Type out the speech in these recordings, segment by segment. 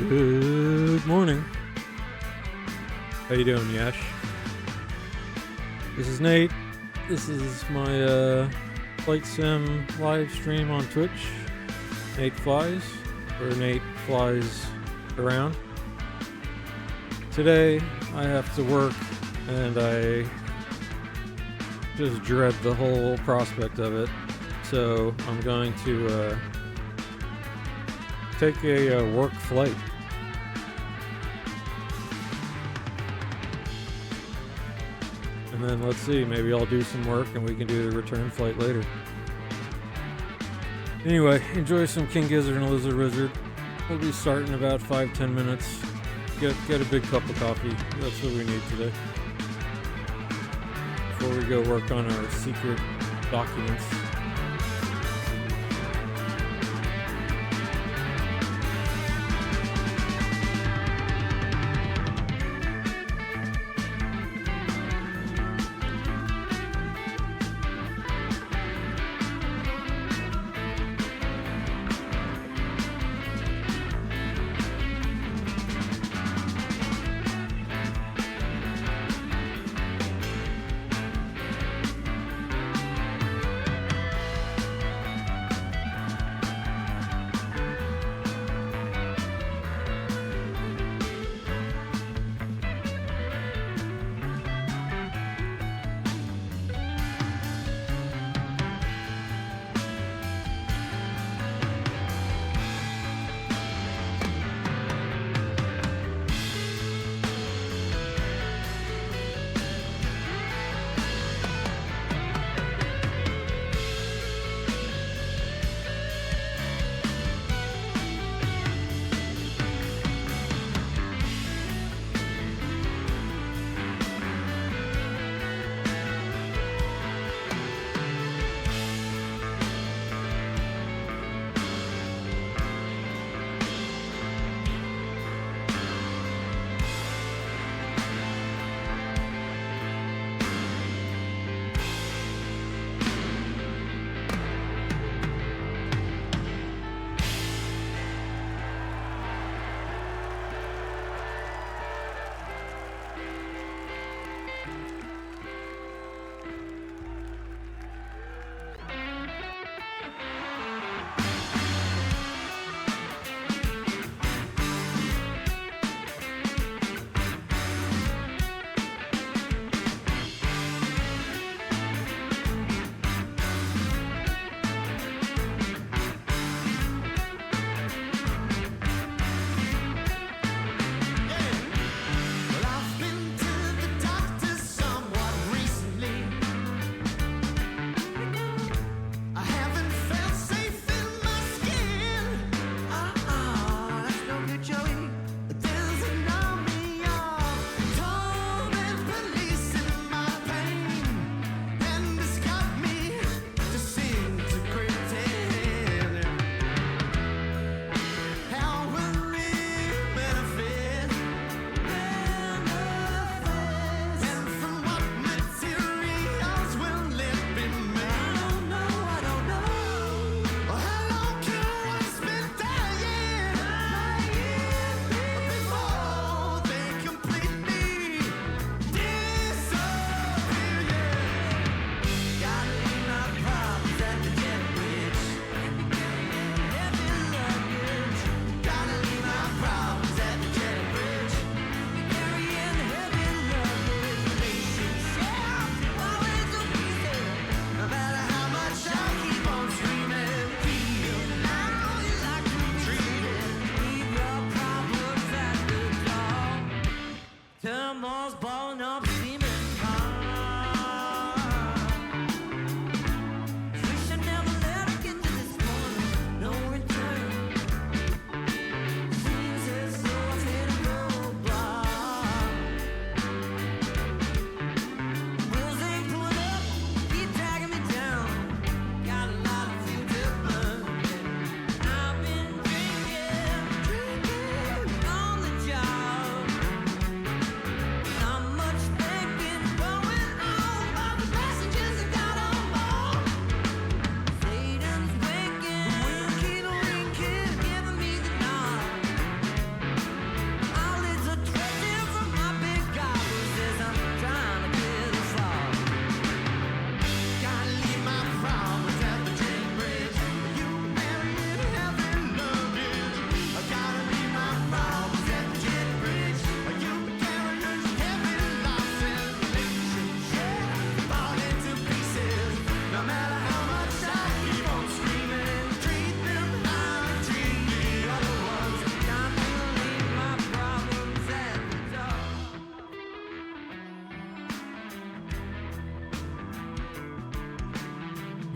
Good morning. How you doing, Yash? This is Nate. This is my flight sim live stream on Twitch. Nate Flies, or Nate Flies Around. Today I have to work and I just dread the whole prospect of it. So I'm going to take a work flight. And then let's see, maybe I'll do some work and we can do the return flight later. Anyway, enjoy some King Gizzard and Lizard Wizard. We'll be starting in about 5-10 minutes. Get a big cup of coffee. That's what we need today. Before we go work on our secret documents.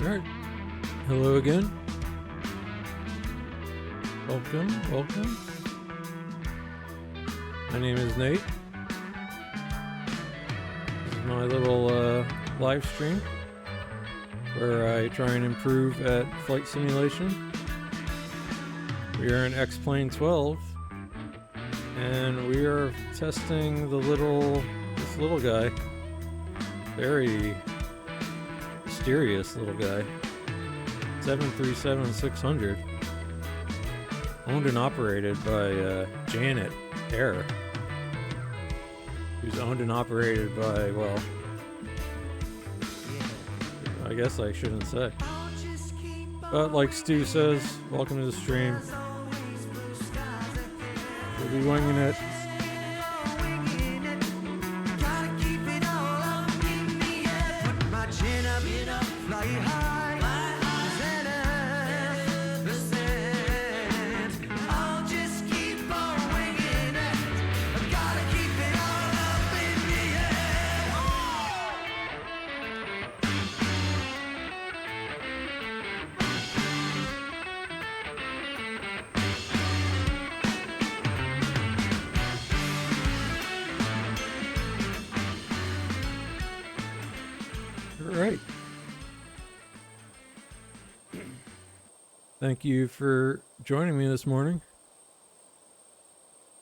Alright, hello again. Welcome. My name is Nate. This is my little live stream where I try and improve at flight simulation. We are in XP12 and we are testing this little guy. Very mysterious little guy. 737-600. Owned and operated by Janet Air. Who's owned and operated by, well, I guess I shouldn't say. But like Stu says, welcome to the stream. We'll be winging it. Right. Thank you for joining me this morning.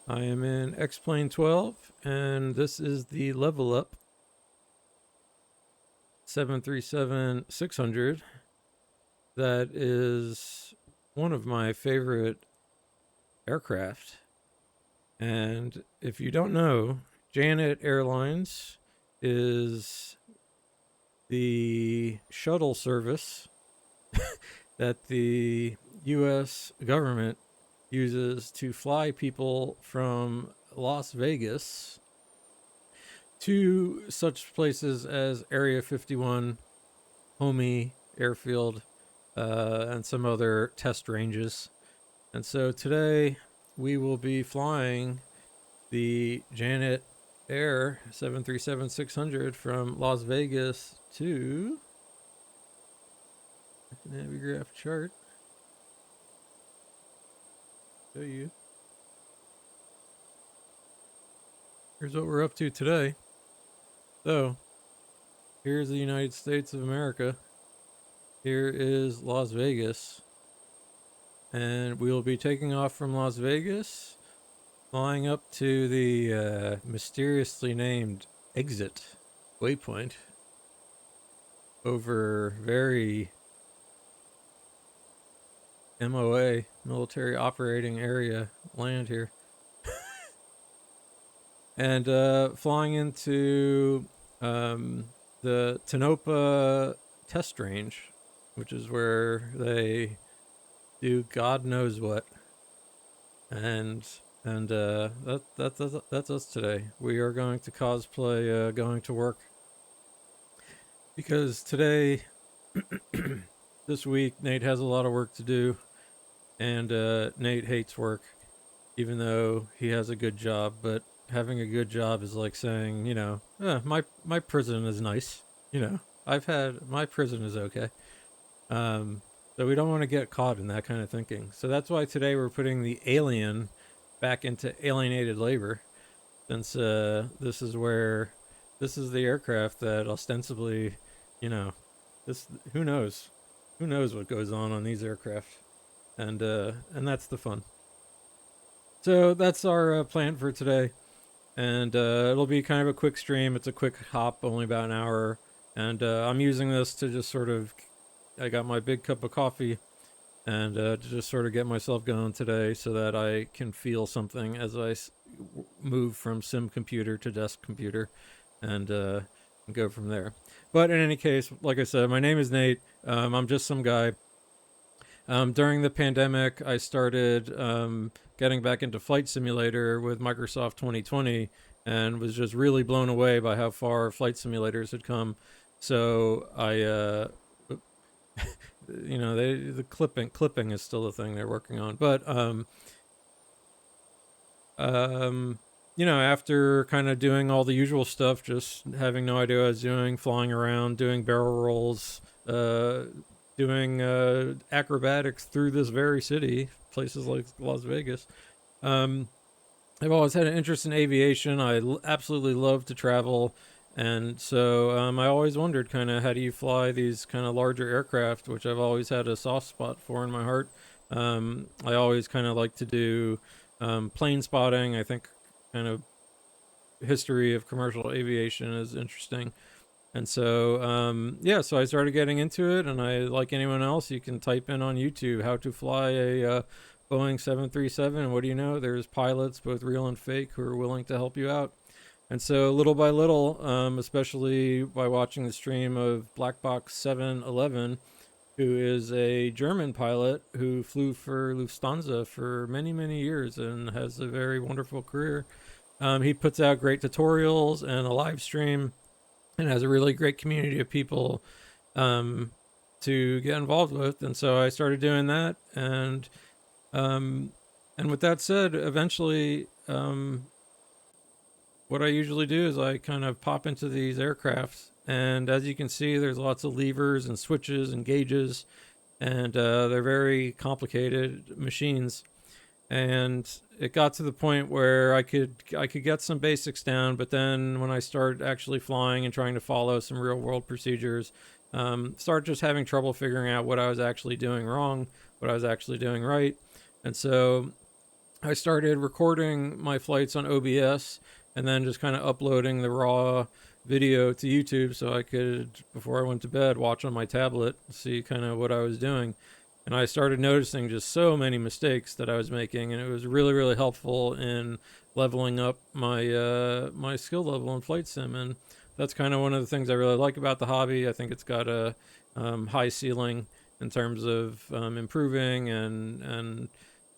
I am in XP12 and this is the LevelUp 737-600. That is one of my favorite aircraft. And if you don't know, Janet Airlines is the shuttle service that the U.S. government uses to fly people from Las Vegas to such places as Area 51, Homey Airfield, and some other test ranges. And so today we will be flying the Janet Air 737-600 from Las Vegas to Navigraph chart. Show you. Here's what we're up to today. So, here's the United States of America. Here is Las Vegas. And we will be taking off from Las Vegas, flying up to the mysteriously named exit waypoint over very MOA, military operating area land here. And flying into the Tonopah Test Range, which is where they do God knows what. And that's us today. We are going to cosplay going to work because today, this week, Nate has a lot of work to do, and Nate hates work, even though he has a good job. But having a good job is like saying, you know, my prison is nice. You know, my prison is okay. So we don't want to get caught in that kind of thinking. So that's why today we're putting the alien back into alienated labor, since this is the aircraft that ostensibly, you know, who knows what goes on these aircraft, and that's the fun. So that's our plan for today, and it'll be kind of a quick stream. It's a quick hop, only about an hour, and I'm using this to just sort of, I got my big cup of coffee, and to just sort of get myself going today so that I can feel something as I move from sim computer to desk computer, and go from there. But in any case, like I said, my name is Nate. I'm just some guy. During the pandemic, I started getting back into Flight Simulator with Microsoft 2020 and was just really blown away by how far flight simulators had come. So I you know, the clipping is still a thing they're working on, but you know, after kind of doing all the usual stuff, just having no idea what I was doing, flying around, doing barrel rolls, doing acrobatics through this very city, places like Las Vegas. I've always had an interest in aviation. I absolutely love to travel. And so I always wondered kind of how do you fly these kind of larger aircraft, which I've always had a soft spot for in my heart. I always kind of like to do plane spotting. I think kind of history of commercial aviation is interesting. And so, yeah, so I started getting into it, and I, like anyone else, you can type in on YouTube how to fly a Boeing 737. And what do you know? There's pilots, both real and fake, who are willing to help you out. And so, little by little, especially by watching the stream of Black Box 711, who is a German pilot who flew for Lufthansa for many, many years and has a very wonderful career. He puts out great tutorials and a live stream and has a really great community of people to get involved with. And so I started doing that. Um, and with that said, eventually, what I usually do is I kind of pop into these aircrafts. And as you can see, there's lots of levers and switches and gauges, and they're very complicated machines. And it got to the point where I could get some basics down, but then when I started actually flying and trying to follow some real world procedures, started just having trouble figuring out what I was actually doing wrong, what I was actually doing right. And so I started recording my flights on OBS and then just kind of uploading the raw video to YouTube so I could, before I went to bed, watch on my tablet, see kind of what I was doing. And I started noticing just so many mistakes that I was making, and it was really, really helpful in leveling up my my skill level in flight sim. And that's kind of one of the things I really like about the hobby. I think it's got a high ceiling in terms of improving and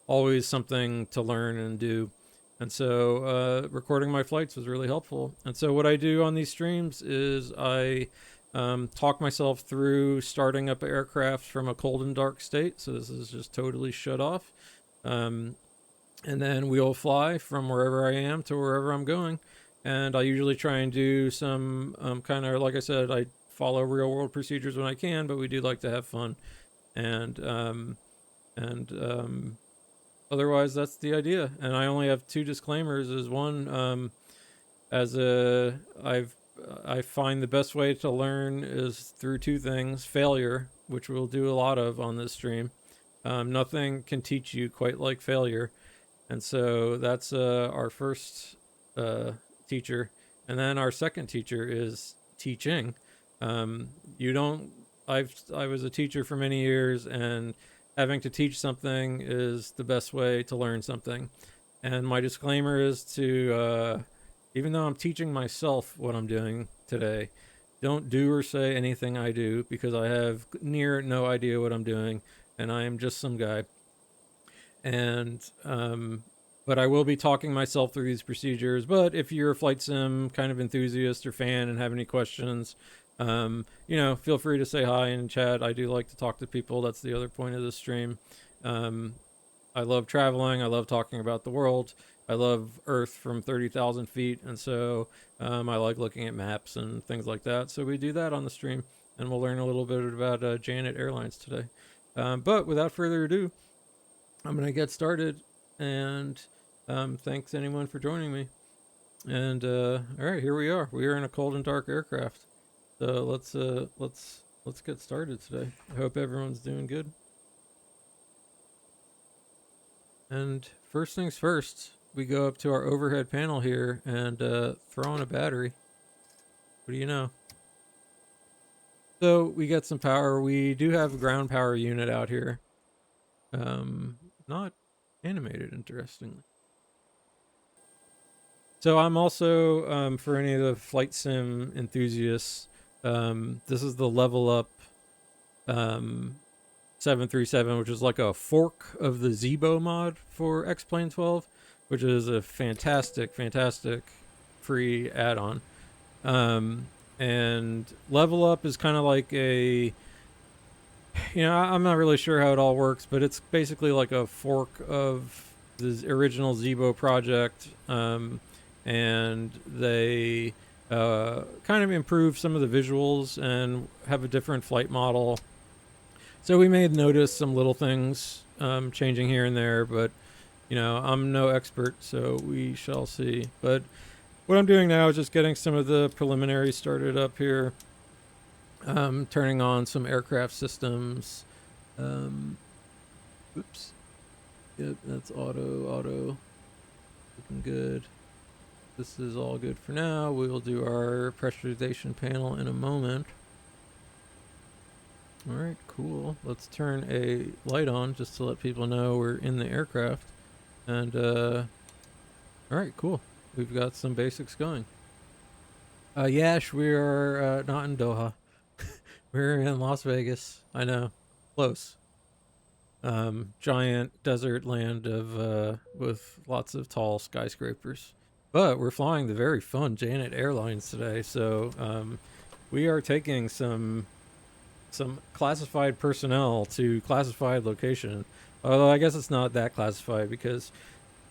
always something to learn and do. And so recording my flights was really helpful. And so what I do on these streams is I talk myself through starting up aircraft from a cold and dark state. So this is just totally shut off. And then we'll fly from wherever I am to wherever I'm going. And I usually try and do some kind of, like I said, I follow real world procedures when I can, but we do like to have fun. And otherwise, that's the idea. And I only have two disclaimers. Is one, I find the best way to learn is through two things: failure, which we'll do a lot of on this stream. Nothing can teach you quite like failure, and so that's our first teacher. And then our second teacher is teaching. You don't. I was a teacher for many years, and having to teach something is the best way to learn something. And my disclaimer is to, even though I'm teaching myself what I'm doing today, don't do or say anything I do, because I have near no idea what I'm doing, and I am just some guy. And but I will be talking myself through these procedures. But if you're a flight sim kind of enthusiast or fan and have any questions, feel free to say hi in chat. I do like to talk to people. That's the other point of this stream. I love traveling. I love talking about the world. I love Earth from 30,000 feet. And so I like looking at maps and things like that. So we do that on the stream. And we'll learn a little bit about Janet Airlines today. But without further ado, I'm going to get started. And thanks anyone for joining me. And all right, here we are. We are in a cold and dark aircraft. So let's get started today. I hope everyone's doing good. And first things first, we go up to our overhead panel here and throw in a battery. What do you know? So we get some power. We do have a ground power unit out here. Not animated, interestingly. So I'm also, for any of the flight sim enthusiasts, this is the LevelUp 737, which is like a fork of the Zebo mod for XP12, which is a fantastic free add-on. And LevelUp is kind of like I'm not really sure how it all works, but it's basically like a fork of the original Zebo project. And they kind of improve some of the visuals and have a different flight model. So we may notice some little things changing here and there, but you know, I'm no expert, so we shall see. But what I'm doing now is just getting some of the preliminaries started up here, turning on some aircraft systems. Oops. Yep, that's auto. Looking good. This is all good for now. We will do our pressurization panel in a moment. All right, cool. Let's turn a light on just to let people know we're in the aircraft. And, all right, cool. We've got some basics going. Yash, we are not in Doha. We're in Las Vegas. I know. Close. Giant desert land of with lots of tall skyscrapers. But we're flying the very fun Janet Airlines today, so we are taking some classified personnel to classified location. Although I guess it's not that classified because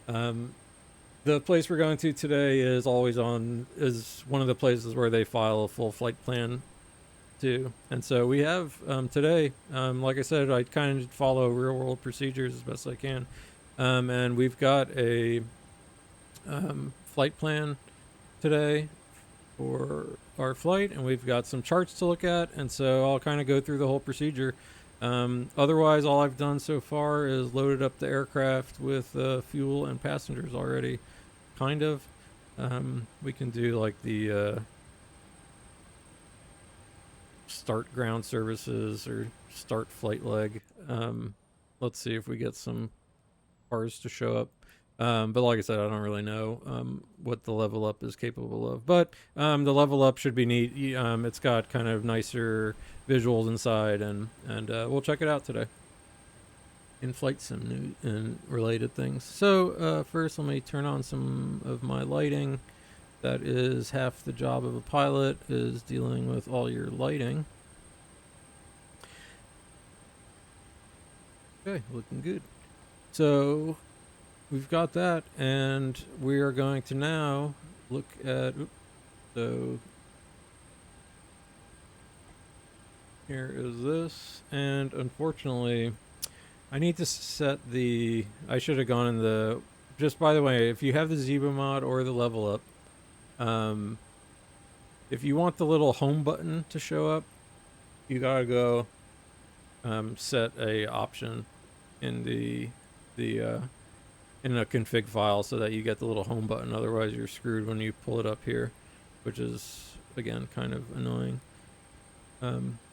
the place we're going to today is is one of the places where they file a full flight plan too. And so we have today, like I said, I kind of follow real world procedures as best I can. And we've got a flight plan today for our flight, and we've got some charts to look at, and so I'll kind of go through the whole procedure. Otherwise, all I've done so far is loaded up the aircraft with fuel and passengers already, kind of. We can do like the start ground services or start flight leg. Let's see if we get some cars to show up. But like I said, I don't really know what the LevelUp is capable of. But the LevelUp should be neat. It's got kind of nicer visuals inside, and we'll check it out today in flight sim and related things. So first, let me turn on some of my lighting. That is half the job of a pilot, is dealing with all your lighting. Okay, looking good. So we've got that, and we are going to now look at, so here is this, and unfortunately I need to set I should have gone in the, just by the way, if you have the Zebra mod or the LevelUp, if you want the little home button to show up, you gotta go set a option in in a config file so that you get the little home button. Otherwise, you're screwed when you pull it up here, which is again kind of annoying.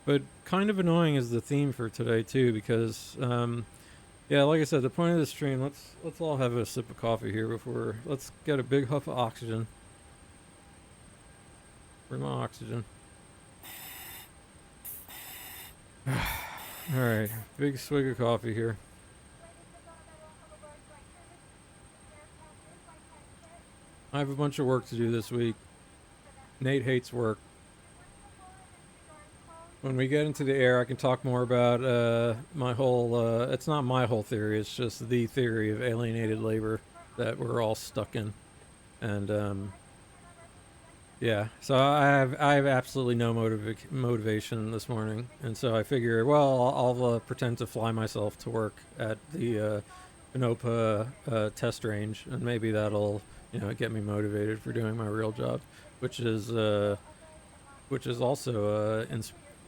But kind of annoying is the theme for today too, because yeah, like I said, the point of the stream. Let's all have a sip of coffee here before. Let's get a big huff of oxygen. Where's my oxygen? All right, big swig of coffee here. I have a bunch of work to do this week. Nate hates work. When we get into the air, I can talk more about my whole, it's not my whole theory, it's just the theory of alienated labor that we're all stuck in. And yeah, so I have absolutely no motivation this morning, and so I figure, well, I'll pretend to fly myself to work at the Tonopah Test Range, and maybe that'll, you know, get me motivated for doing my real job, which is also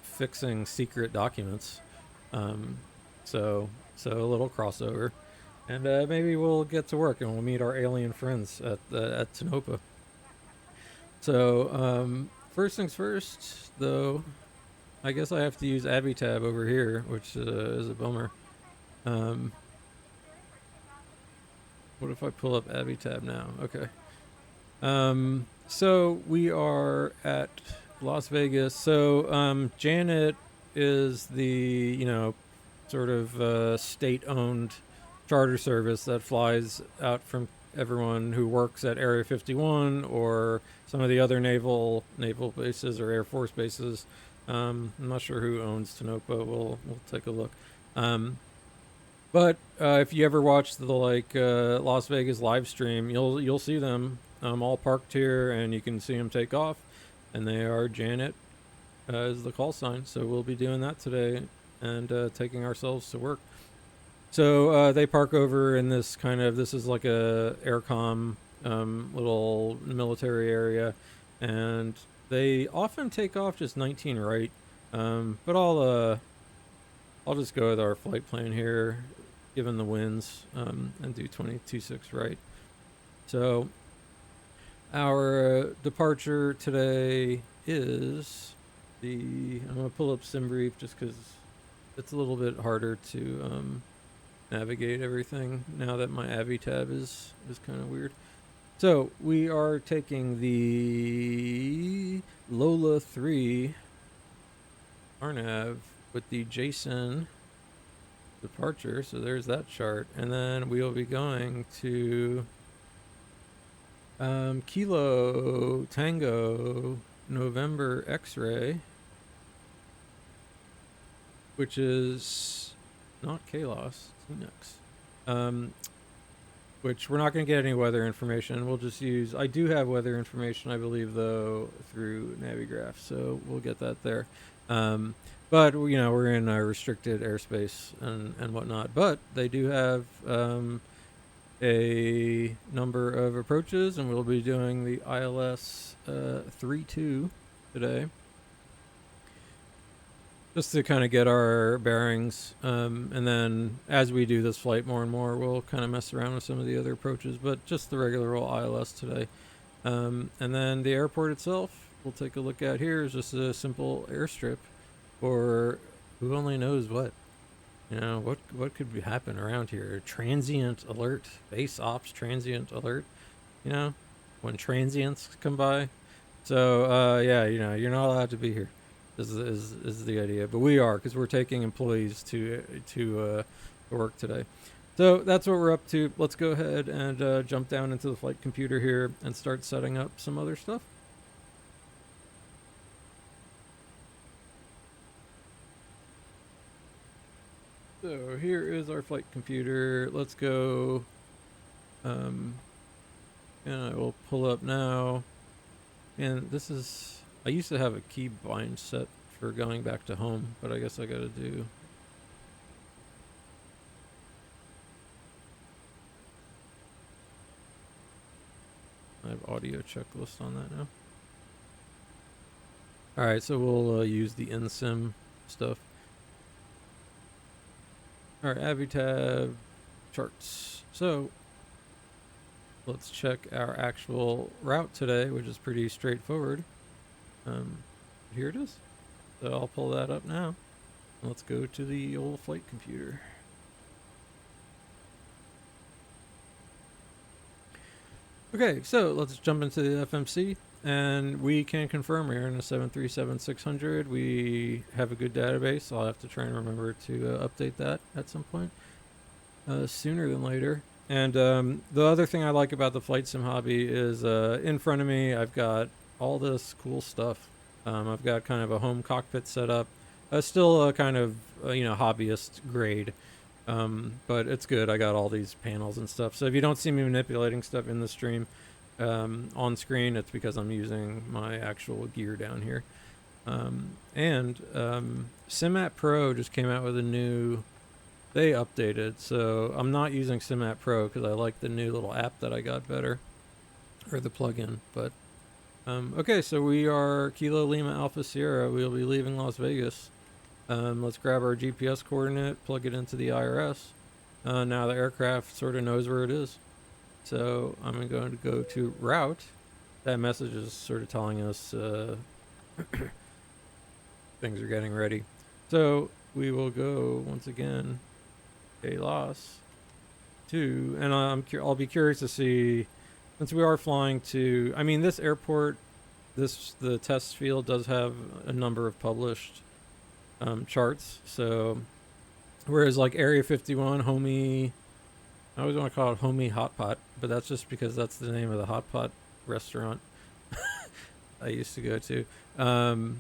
fixing secret documents. So a little crossover, and maybe we'll get to work and we'll meet our alien friends at Tonopah. So first things first, though, I guess I have to use AbiTab over here, which is a bummer. What if I pull up AbiTab now? Okay. So we are at Las Vegas. So Janet is the, you know, sort of state-owned charter service that flies out from everyone who works at Area 51 or some of the other naval bases or Air Force bases. I'm not sure who owns Tonopah. We'll take a look. But if you ever watch the Las Vegas live stream, you'll see them all parked here, and you can see them take off, and they are Janet as the call sign. So we'll be doing that today, and taking ourselves to work. So they park over in this this is like a aircom little military area, and they often take off just 19 right. But I'll just go with our flight plan here, given the winds, and do 22.6 right. So our departure today is I'm gonna pull up SimBrief just because it's a little bit harder to navigate everything now that my Avi tab is kind of weird. So we are taking the Lola 3 RNAV with the Jason departure. So there's that chart. And then we will be going to Kilo Tango November X-ray, which is not KLAS, TNX. Which we're not going to get any weather information. We'll just use, I do have weather information, I believe, though, through Navigraph, so we'll get that there. But, you know, we're in a restricted airspace and whatnot. But they do have a number of approaches, and we'll be doing the ILS 32 today, just to kind of get our bearings. And then as we do this flight more and more, we'll kind of mess around with some of the other approaches, but just the regular old ILS today. And then the airport itself, we'll take a look at here, is just a simple airstrip, or who only knows what. You know, what could happen around here? Transient alert, base ops transient alert, you know, when transients come by. So, yeah, you know, you're not allowed to be here. Is the idea, but we are, because we're taking employees to work today. So that's what we're up to. Let's go ahead and jump down into the flight computer here and start setting up some other stuff. So here is our flight computer. Let's go. And I will pull up now. And this is, I used to have a key bind set for going back to home, but I guess I gotta do. I have audio checklist on that now. All right, so we'll use the NSIM stuff. All right, Avi tab, charts. So let's check our actual route today, which is pretty straightforward. Here it is. So I'll pull that up now. Let's go to the old flight computer. Okay, so let's jump into the FMC, and we can confirm we're in a 737-600. We have a good database. I'll have to try and remember to update that at some point sooner than later. And the other thing I like about the flight sim hobby is in front of me I've got all this cool stuff. I've got kind of a home cockpit set up. Still a kind of hobbyist grade, but it's good. I got all these panels and stuff. So if you don't see me manipulating stuff in the stream on screen, it's because I'm using my actual gear down here. And SimApp Pro just came out with a new. They updated, so I'm not using SimApp Pro because I like the new little app that I got better, or the plugin. But okay, so we are Kilo Lima Alpha Sierra. We'll be leaving Las Vegas. Let's grab our GPS coordinate, plug it into the IRS. Now the aircraft sort of knows where it is. So I'm going to go to route. That message is sort of telling us things are getting ready. So we will go once again, KLAS 2, and I'll be curious to see, since we are flying to, I mean, this airport, the test field does have a number of published charts. So whereas like Area 51, Homie, I always want to call it Homie Hot Pot, but that's just because that's the name of the hot pot restaurant I used to go to. So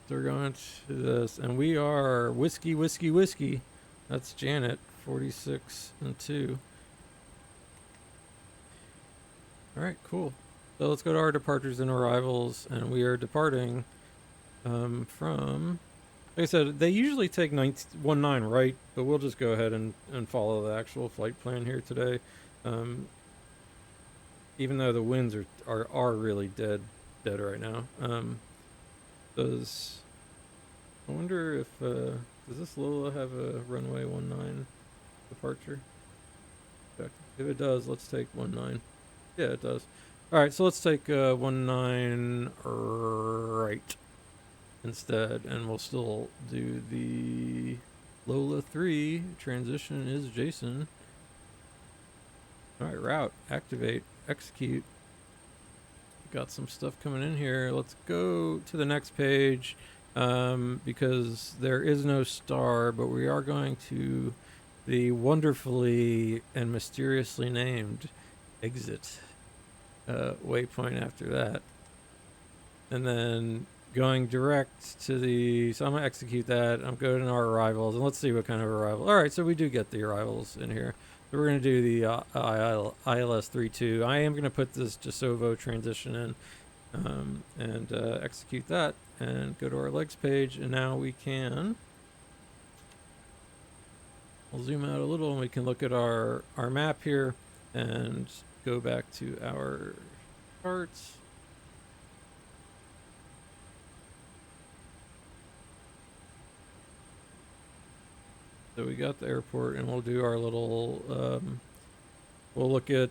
we're going to this, and we are Whiskey, Whiskey, Whiskey. That's Janet, 46 and 2. All right, cool. So let's go to our departures and arrivals, and we are departing from Like I said, they usually take 19 right, but we'll just go ahead and follow the actual flight plan here today. Even though the winds are really dead right now. Does I wonder if does this Lola have a runway 19 departure? Check. If it does, let's take 19. Yeah, it does. All right, so let's take 19 right instead, and we'll still do the Lola 3. Transition is Jason. All right, route, activate, execute. Got some stuff coming in here. Let's go to the next page because there is no star, but we are going to the wonderfully and mysteriously named exit waypoint after that. And then going direct to the, so I'm going to execute that. I'm going to our arrivals, and let's see what kind of arrival. All right, so we do get the arrivals in here. So we're going to do the ILS 32. I am going to put this DeSovo transition in and execute that and go to our legs page. And now we can, we'll zoom out a little and we can look at our map here and go back to our charts. So we got the airport, and we'll do our little, we'll look at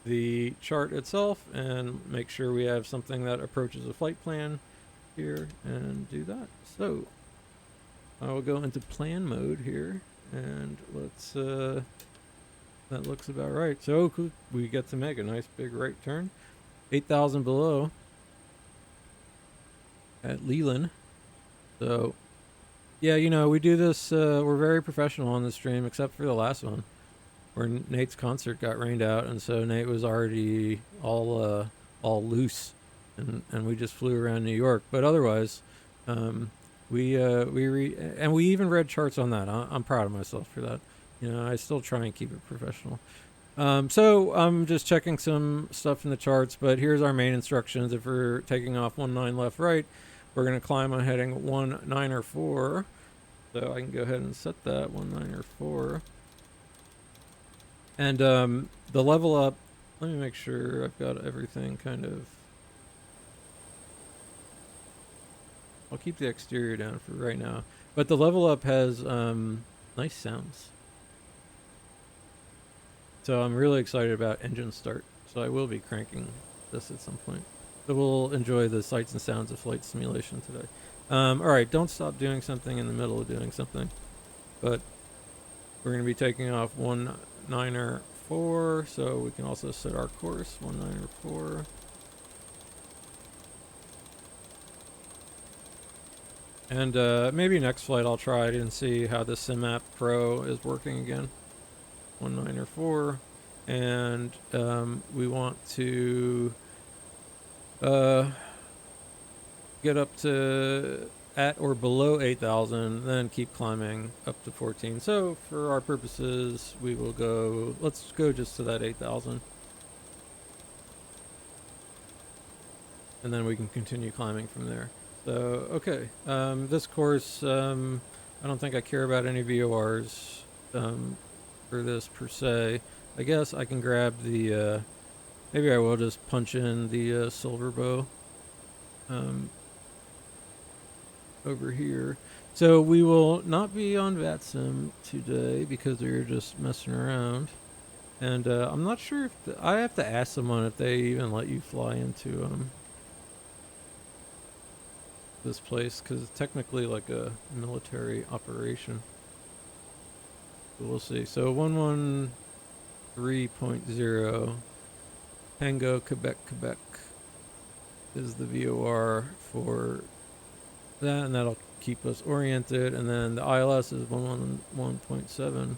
the chart itself and make sure we have something that approaches a flight plan here and do that. So I will go into plan mode here, and let's, that looks about right. So we get to make a nice big right turn, 8,000 below at Leland. So yeah, you know, we do this, we're very professional on this stream, except for the last one, where Nate's concert got rained out, and so Nate was already all loose, and we just flew around New York. But otherwise, we even read charts on that. I'm proud of myself for that. You know, I still try and keep it professional. So I'm just checking some stuff in the charts, but here's our main instructions. If we're taking off 19 left right, we're going to climb on heading 1904. So I can go ahead and set that 1904. And the level up, let me make sure I've got everything kind of. I'll keep the exterior down for right now. But the level up has nice sounds. So I'm really excited about engine start. So I will be cranking this at some point. So we'll enjoy the sights and sounds of flight simulation today. All right, don't stop doing something in the middle of doing something. But we're going to be taking off 1904, so we can also set our course, 1904. And maybe next flight I'll try it and see how the SimApp Pro is working again. 1904. And we want to get up to at or below 8,000, then keep climbing up to 14. So for our purposes, we will go, let's go just to that 8,000. And then we can continue climbing from there. So, okay, this course, I don't think I care about any VORs for this per se. I guess I can grab the, maybe I will just punch in the silver bow over here. So we will not be on VATSIM today because we are just messing around. And I'm not sure if I have to ask someone if they even let you fly into this place, because it's technically like a military operation. But we'll see. So 113.0 Tango Quebec is the VOR for that, and that'll keep us oriented. And then the ILS is 111.7,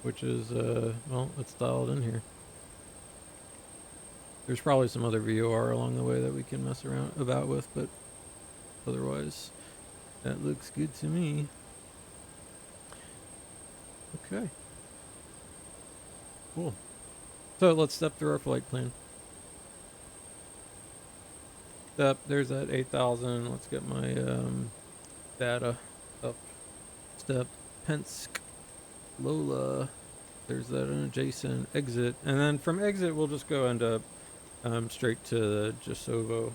which is well, it's dialed in here. There's probably some other VOR along the way that we can mess around about with, but otherwise that looks good to me. Okay, cool. So let's step through our flight plan. There's that 8,000. Let's get my data up. Step, Pensk, Lola. There's that an adjacent exit. And then from exit, we'll just go end up straight to Jasovo.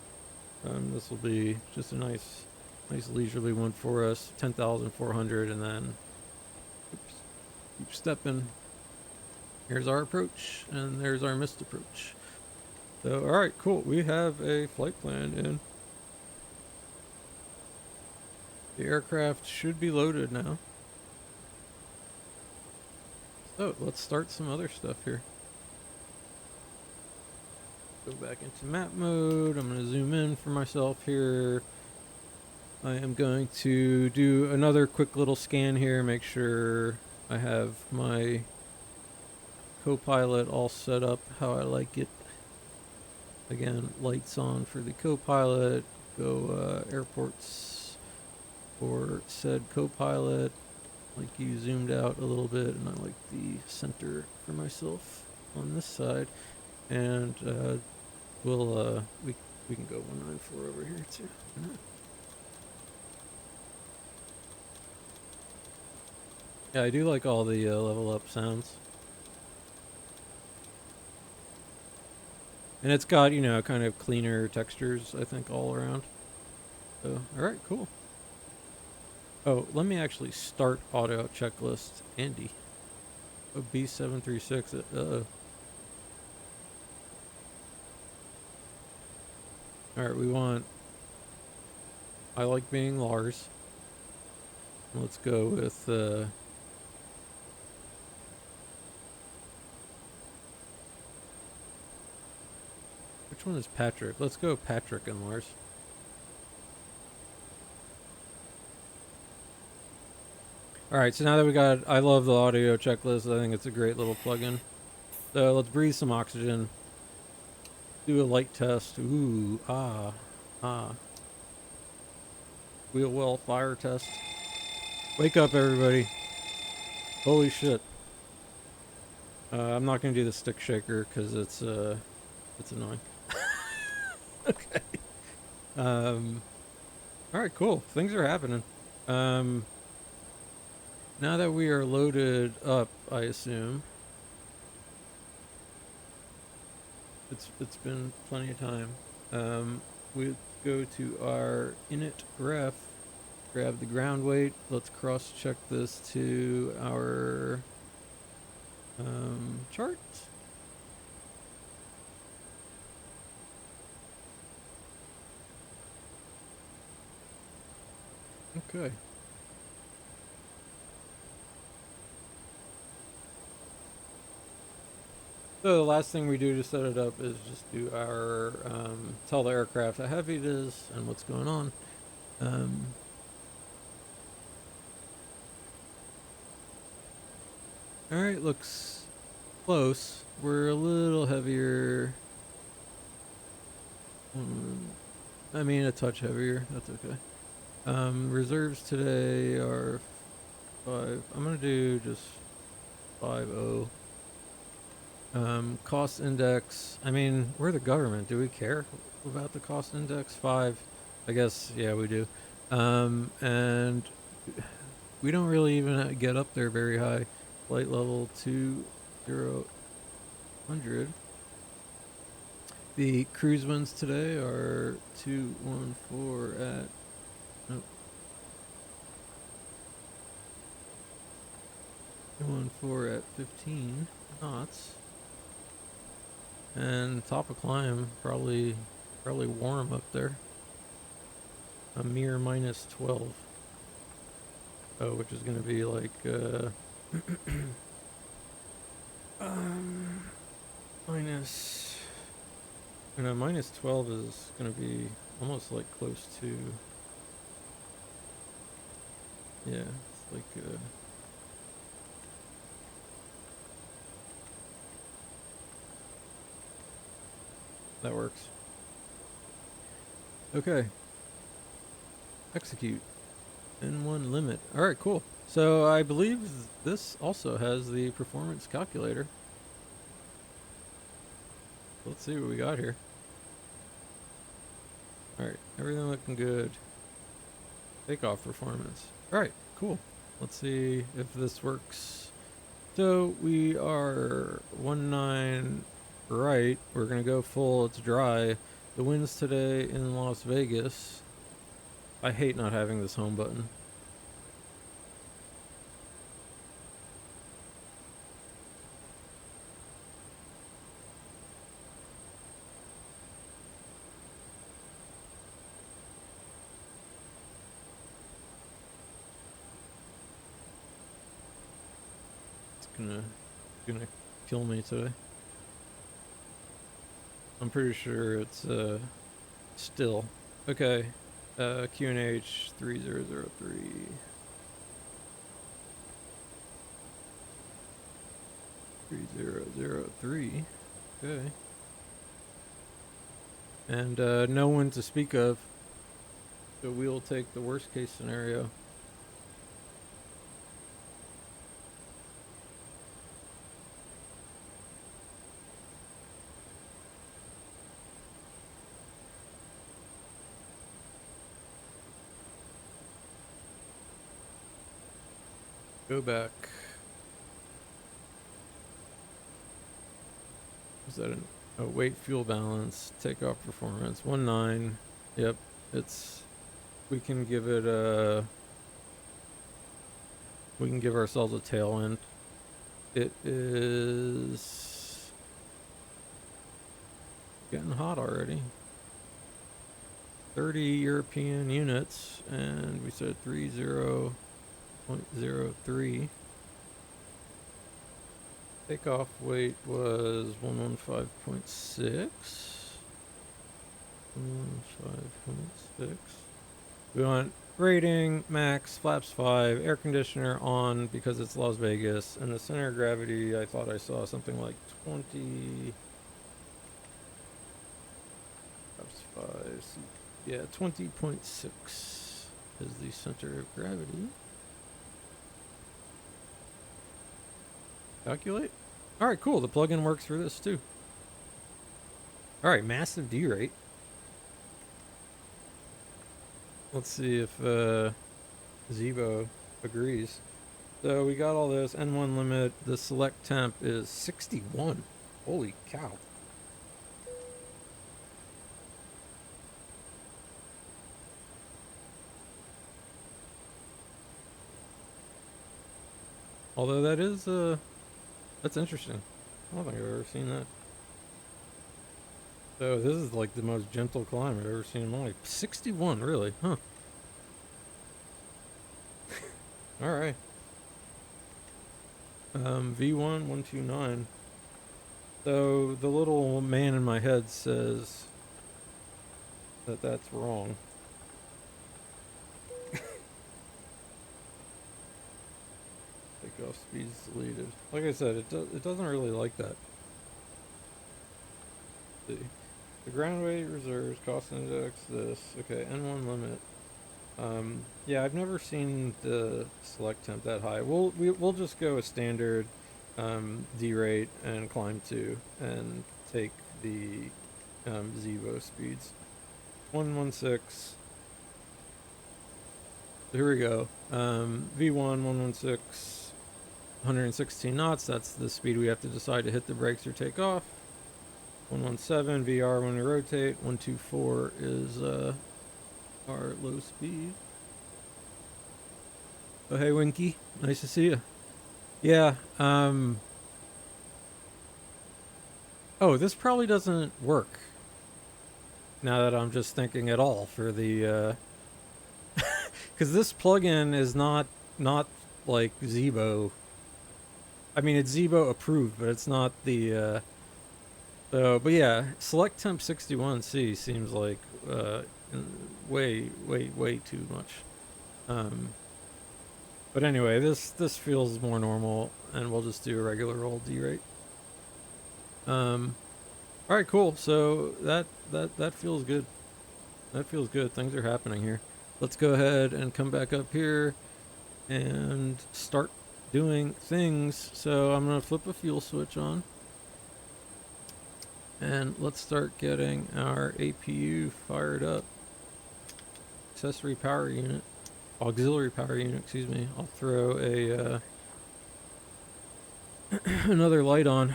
This will be just a nice leisurely one for us. 10,400, and then keep stepping. Here's our approach, and there's our missed approach. So, all right, cool. We have a flight plan in. The aircraft should be loaded now. So let's start some other stuff here. Go back into map mode. I'm going to zoom in for myself here. I am going to do another quick little scan here, make sure I have my co-pilot all set up how I like it. Again, lights on for the co-pilot. Go airports for said co-pilot. Like you zoomed out a little bit, and I like the center for myself on this side. And we can go 194 over here too. Yeah, I do like all the level up sounds. And it's got, you know, kind of cleaner textures, I think, all around. So, alright, cool. Oh, let me actually start auto checklist Andy. Oh, B736. Uh-oh. Alright, we want... I like being Lars. Let's go with... Which one is Patrick? Let's go Patrick and Lars. Alright, so now that we got... I love the audio checklist. I think it's a great little plugin. So let's breathe some oxygen. Do a light test. Ooh, ah. Wheel well fire test. Wake up, everybody. Holy shit. I'm not going to do the stick shaker because it's annoying. Okay. Alright, cool. Things are happening. Now that we are loaded up, I assume. It's been plenty of time. We go to our init ref, grab the ground weight. Let's cross check this to our chart. Okay. So the last thing we do to set it up is just do our, tell the aircraft how heavy it is and what's going on. Alright, looks close. We're a little heavier. I mean, a touch heavier. That's okay. Reserves today are 5. I'm going to do just 5.0. Cost index. I mean, we're the government. Do we care about the cost index? 5. I guess, yeah, we do. And we don't really even get up there very high. Flight level 2000. The cruise winds today are 214 at... Nope. 214 at 15 knots. And top of climb, probably warm up there. A mere minus 12. Oh, which is going to be like, minus, you know, minus 12 is going to be almost like close to, yeah, it's like, that works. Okay. Execute. N1 limit. Alright, cool. So I believe this also has the performance calculator. Let's see what we got here. Alright, everything looking good. Takeoff performance. All right, cool. Let's see if this works. So we are 19 right. We're gonna go full. It's dry. The winds today in Las Vegas. I hate not having this home button. It's gonna kill me today. I'm pretty sure it's still. Okay. QNH 3003. 3003. Okay. And no one to speak of. So we'll take the worst case scenario. Go back. Is that a weight fuel balance, takeoff performance, 19. Yep, it's, we can give it a, we can give ourselves a tailwind. It is getting hot already. 30 European units, and we said 30.03. Takeoff weight was 115.6. 115.6. We want rating, max, flaps 5, air conditioner on because it's Las Vegas, and the center of gravity, I thought I saw something like 20. Flaps 5. Yeah, 20.6 is the center of gravity. Calculate. All right, cool. The plugin works for this too. All right, massive D rate. Let's see if Zevo agrees. So we got all this. N1 limit. The select temp is 61. Holy cow. Although that is that's interesting. I don't think I've ever seen that. So this is like the most gentle climb I've ever seen in my life. 61, really? Huh. All right. V1 129. So the little man in my head says that that's wrong. Takeoff speeds deleted. Like I said, it doesn't really like that. Let's see. The ground weight reserves, cost index, this. Okay, N1 limit. Yeah, I've never seen the select temp that high. We'll just go a standard D rate and climb 2 and take the Zevo speeds. 116. Here we go. V1 116, 116 knots. That's the speed we have to decide to hit the brakes or take off. 117 VR when we rotate. 124 is our low speed. Oh, hey, Winky. Nice to see you. Yeah. Oh, this probably doesn't work. Now that I'm just thinking at all for the, because this plugin is not like Zevo. I mean, it's Zevo approved, but it's not the. So, but yeah, select temp 61C seems like way too much. But anyway, this feels more normal, and we'll just do a regular old D rate. All right, cool. So that feels good. That feels good. Things are happening here. Let's go ahead and come back up here and start doing things. So I'm gonna flip a fuel switch on, and let's start getting our APU fired up. Accessory power unit. auxiliary power unit, excuse me. I'll throw a another light on.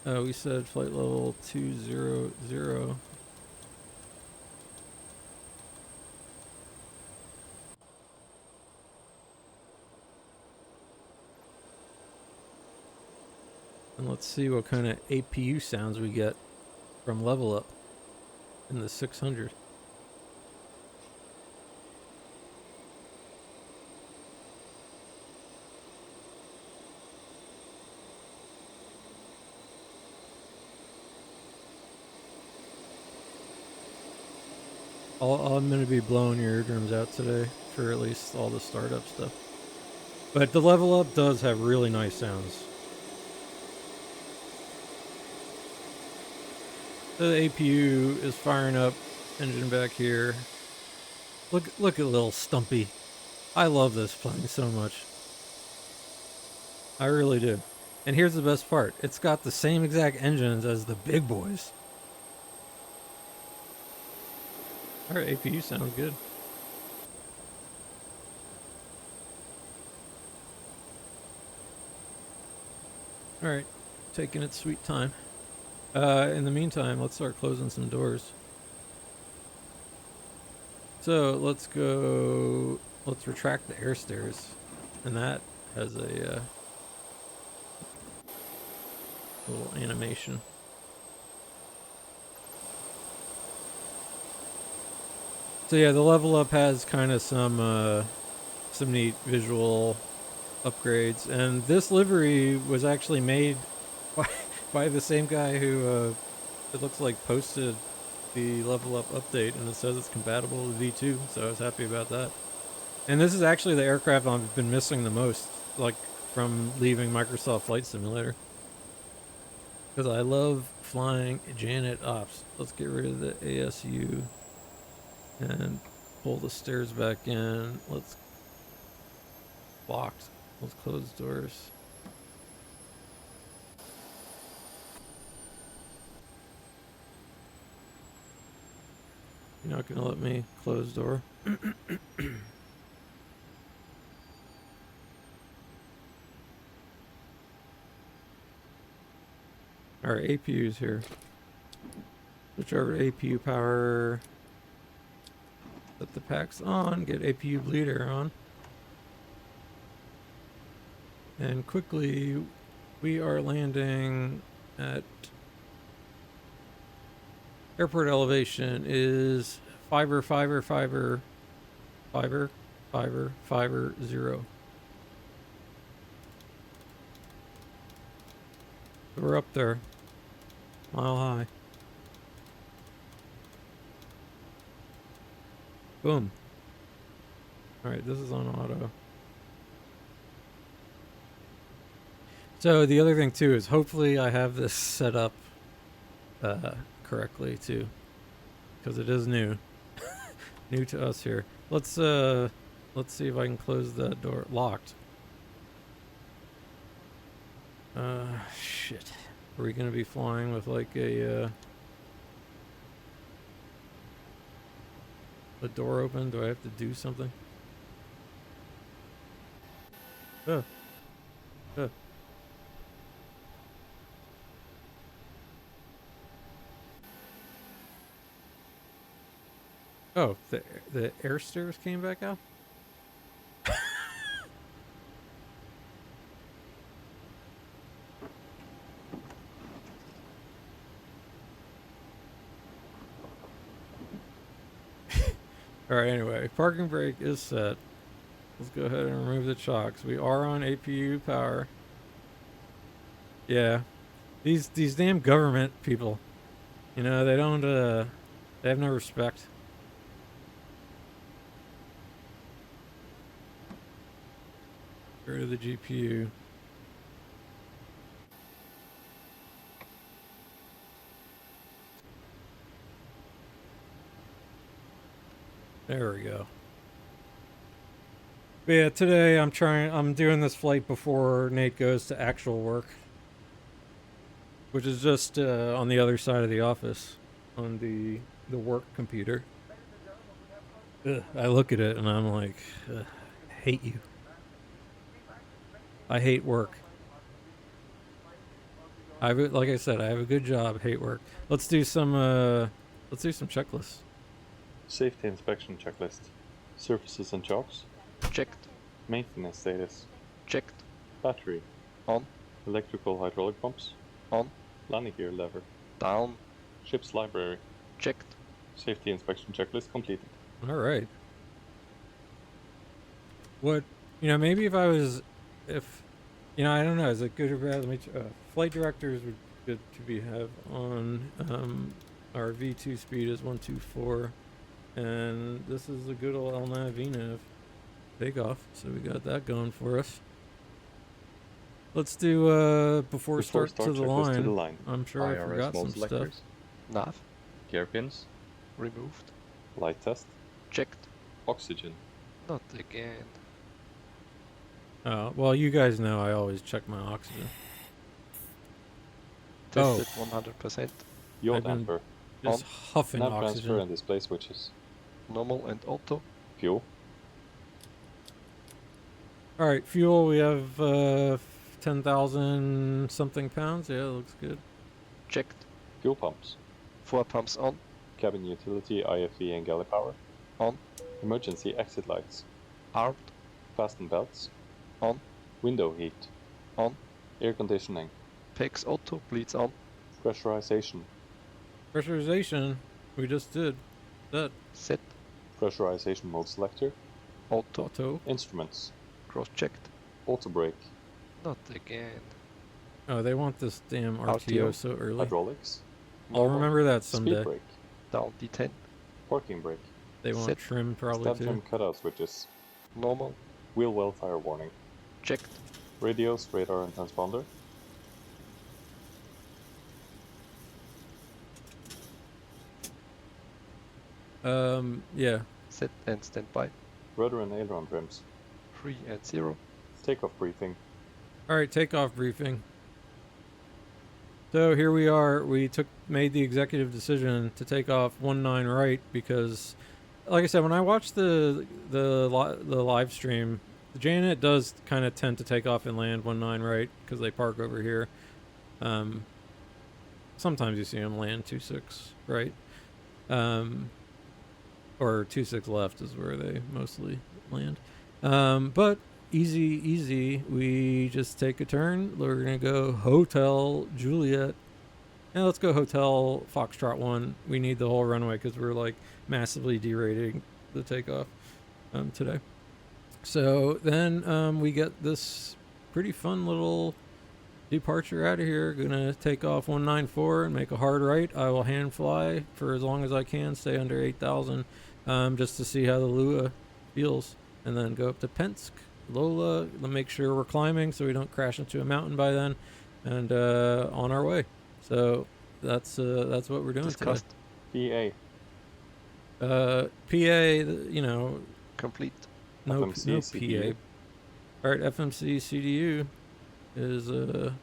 We said flight level 200. And let's see what kind of APU sounds we get from LevelUp in the 600. I'm going to be blowing your eardrums out today for at least all the startup stuff. But the LevelUp does have really nice sounds. The APU is firing up, engine back here. Look at little Stumpy. I love this plane so much. I really do. And here's the best part. It's got the same exact engines as the big boys. Our APU sounds good. Alright, taking its sweet time. In the meantime, let's start closing some doors. So let's retract the air stairs. And that has a little animation. So yeah, the LevelUp has kind of some neat visual upgrades, and this livery was actually made by the same guy who it looks like posted the LevelUp update, and it says it's compatible with V2, so I was happy about that. And this is actually the aircraft I've been missing the most, like from leaving Microsoft Flight Simulator, because I love flying Janet ops. Let's get rid of the ASU and pull the stairs back in. Let's locked. Let's close doors. You're not gonna let me close door. Alright, APU's here. Switch over to APU power. Set the packs on, get APU bleeder on. And quickly, we are landing at airport elevation is 550. We're up there, mile high. Boom. Alright, this is on auto. So the other thing too is hopefully I have this set up correctly too, because it is new. New to us here. Let's see if I can close that door. Locked. Shit. Are we gonna be flying with like a door open? Do I have to do something? Oh. Oh. Oh, the air stairs came back out? Alright, anyway, parking brake is set. Let's go ahead and remove the chocks. We are on APU power. Yeah. These damn government people. You know, they don't they have no respect. Get rid of the GPU. There we go. But yeah, today I'm doing this flight before Nate goes to actual work, which is just on the other side of the office on the work computer. I look at it and I'm like, I hate you. I hate work. Like I said, I have a good job. Hate work. Let's do some checklists. Safety inspection checklist. Surfaces and shocks. Checked. Maintenance status. Checked. Battery. On. Electrical hydraulic pumps. On. Landing gear lever. Down. Ship's library. Checked. Safety inspection checklist completed. All right. What, maybe if I don't know, is it good or bad? Let me. Flight directors would good to have on. Our V2 speed is 124, and this is a good old LNAV VNAV takeoff. So we got that going for us. Let's do before start to the line. I'm sure I forgot some stuff. Nav. Gear pins. Removed. Light test. Checked. Oxygen. Not again. Oh, well, you guys know I always check my oxygen. Tested 100%. Yaw I've been damper. Just huffing Nav oxygen. transfer and display switches. Normal and auto. Fuel. All right, fuel. We have 10,000 something pounds. Yeah, looks good. Checked. Fuel pumps. 4 pumps on. Cabin utility, IFE and galley power. On. Emergency exit lights. Armed. Fasten belts. On. Window heat. On. Air conditioning. PEX auto. Bleeds on. Pressurization. Pressurization. We just did that. Set. Pressurization mode selector. Auto. Auto. Instruments. Cross-checked. Auto brake. Not again. Oh, they want this damn RTO RTO. so early. Hydraulics. I'll remember that Speed someday. brake. Down D10. Parking brake. They want Set. trim probably Stab too. trim cutout switches. Normal. Wheel well fire warning. Checked. Radios, radar and transponder. Yeah. Set and standby. Rudder and aileron trims. 3 and 0. Takeoff briefing. All right, takeoff briefing. So here we are. We made the executive decision to take off 19 right because, like I said, when I watched the live stream, Janet does kind of tend to take off and land 19 right because they park over here. Sometimes you see them land 26 right, or 26 left is where they mostly land. But easy. We just take a turn. We're gonna go Hotel Juliet. And let's go Hotel Foxtrot 1. We need the whole runway because we're like massively derating the takeoff today. So then we get this pretty fun little departure out of here. Gonna take off 194 and make a hard right. I will hand fly for as long as I can, stay under 8,000, just to see how the Lua feels, and then go up to Pensk, Lola, make sure we're climbing so we don't crash into a mountain by then, and on our way. So that's what we're doing Discussed. PA. today. PA, Complete. no FMC, CDU. PA. All right, FMC CDU is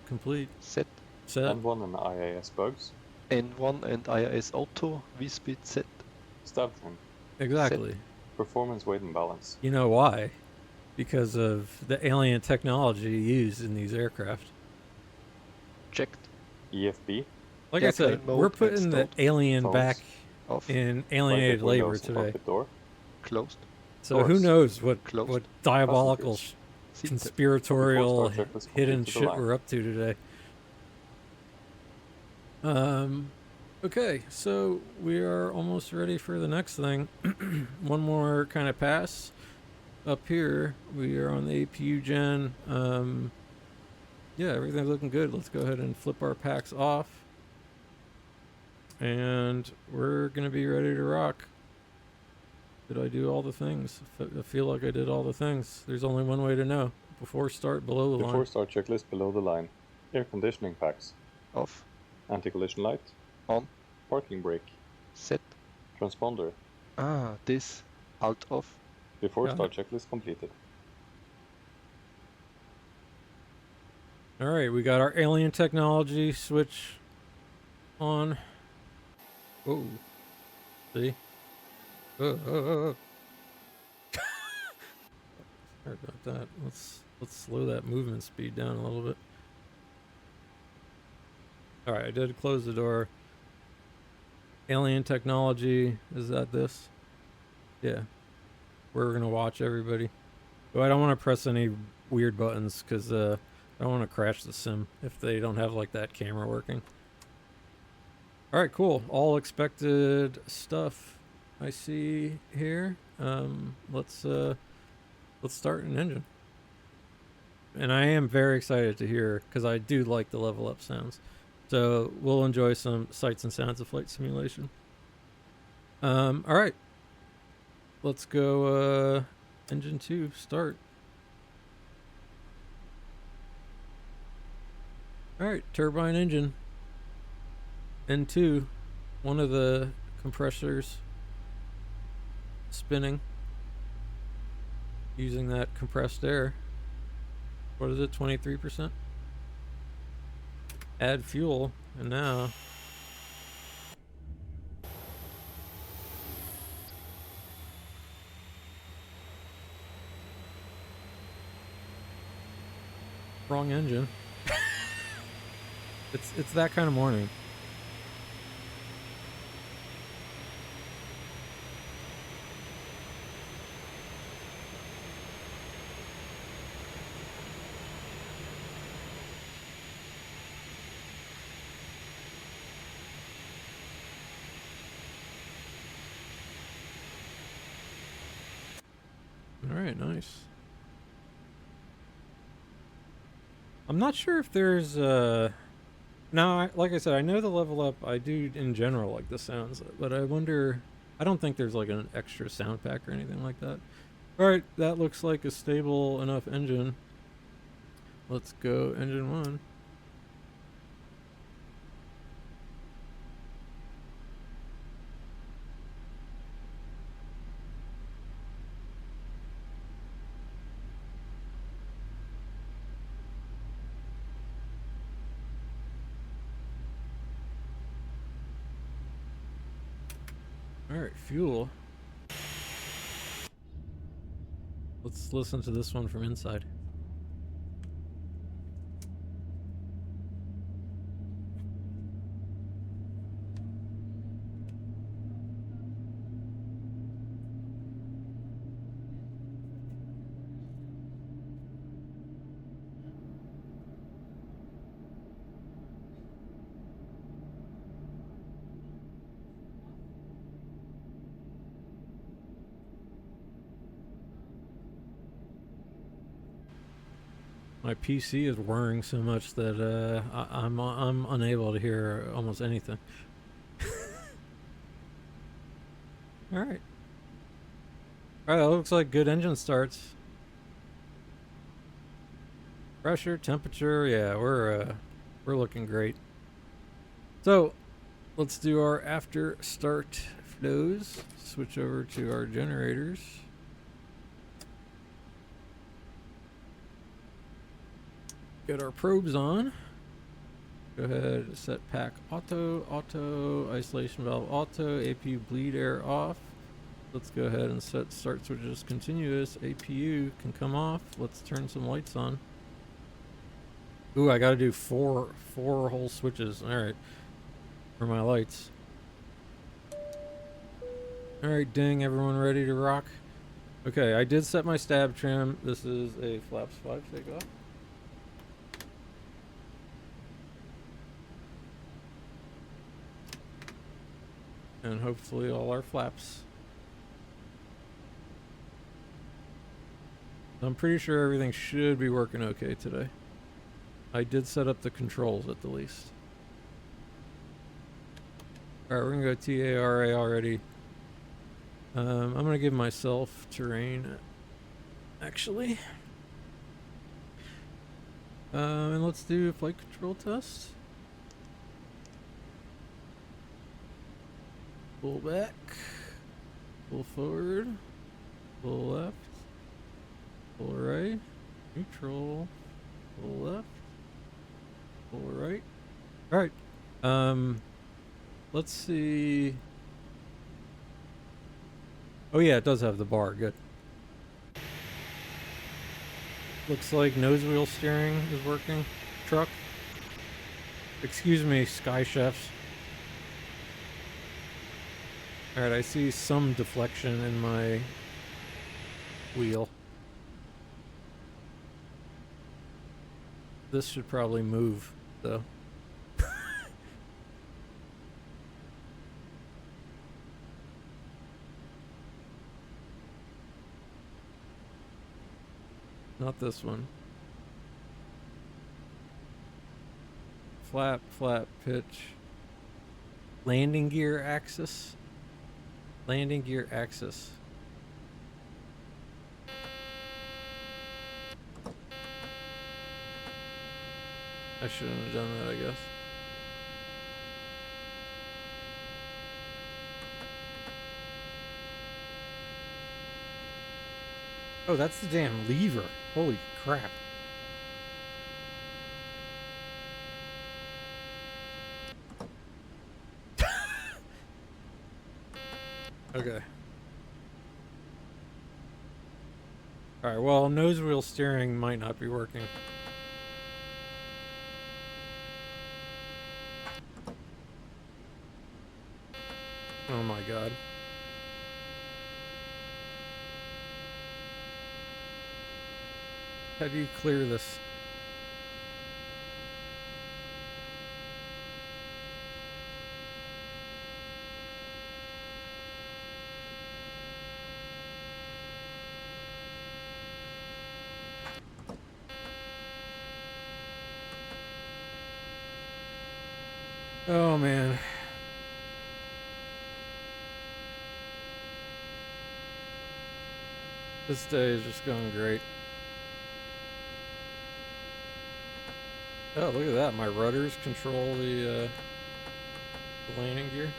complete. Set. Set. N1 and IAS bugs. N1 and IIS auto. V-speed set. Stab trim. Exactly. Performance weight and balance. You know why? Because of the alien technology used in these aircraft. Checked. EFB. Like I said, Airplane mode we're putting the installed. alien Phones. back Off. in alienated Private labor windows and today. cockpit door. Closed. So who Doors. knows what Closed. diabolical, Passengers. Seat conspiratorial, Before start checklist hidden complete to the shit line. we're up to today. Okay, so we are almost ready for the next thing. One more kind of pass up here. We are on the APU gen. Yeah, everything's looking good. Let's go ahead and flip our packs off. And we're going to be ready to rock. Did I do all the things? I feel like I did all the things. There's only one way to know. Before start, below the Before line. start checklist below the line. Air conditioning packs. Off. Anti-collision light. On. Parking brake. Set. Transponder. This. Alt off. Before Got start checklist completed. All right, we got our alien technology switch on. Whoa. See? Sorry about that. Let's slow that movement speed down a little bit. All right, I did close the door. Alien technology, is that this? Yeah. We're gonna watch everybody. But I don't want to press any weird buttons because I don't want to crash the sim if they don't have like that camera working. All right, cool. All expected stuff I see here. Let's start an engine. And I am very excited to hear because I do like the level up sounds. So we'll enjoy some sights and sounds of flight simulation. All right. Let's go engine 2, start. All right, turbine engine. N2, one of the compressors spinning using that compressed air. What is it, 23%? Add fuel, and now wrong engine. It's that kind of morning. All right, nice. I'm not sure if there's now, like I said, I know the level up. I do in general like the sounds, but I wonder. I don't think there's like an extra sound pack or anything like that. All right, that looks like a stable enough engine. Let's go engine 1. All right, fuel. Let's listen to this one from inside. My PC is whirring so much that I'm unable to hear almost anything. All right. All right, that looks like good engine starts. Pressure, temperature, yeah, we're looking great. So, let's do our after start flows. Switch over to our generators. Get our probes on. Go ahead, set pack auto, isolation valve auto, APU bleed air off. Let's go ahead and set start switches continuous. APU can come off. Let's turn some lights on. Ooh, I gotta do four whole switches. All right, for my lights. All right, ding, everyone ready to rock? Okay, I did set my stab trim. This is a flaps 5 takeoff. And hopefully all our flaps. I'm pretty sure everything should be working okay today. I did set up the controls at the least. Alright, we're gonna go TARA already. I'm gonna give myself terrain, actually. And let's do a flight control test. Pull back, pull forward, pull left, pull right, neutral, pull left, pull right. Alright, let's see. Oh yeah, it does have the bar, good. Looks like nose wheel steering is working. Truck. Excuse me, Sky Chefs. Alright, I see some deflection in my wheel. This should probably move, though. Not this one. Flap, flap, pitch. Landing gear axis. Landing gear axis. I shouldn't have done that, I guess. Oh, that's the damn lever. Holy crap. Okay. Alright, well, nose wheel steering might not be working. Oh my god. How do you clear this? Oh man. This day is just going great. Oh, look at that. My rudders control the landing gear.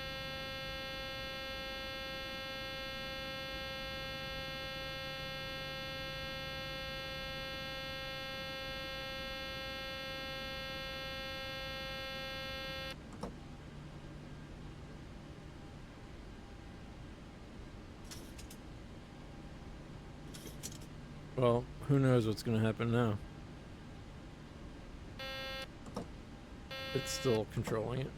Well, who knows what's going to happen now. It's still controlling it.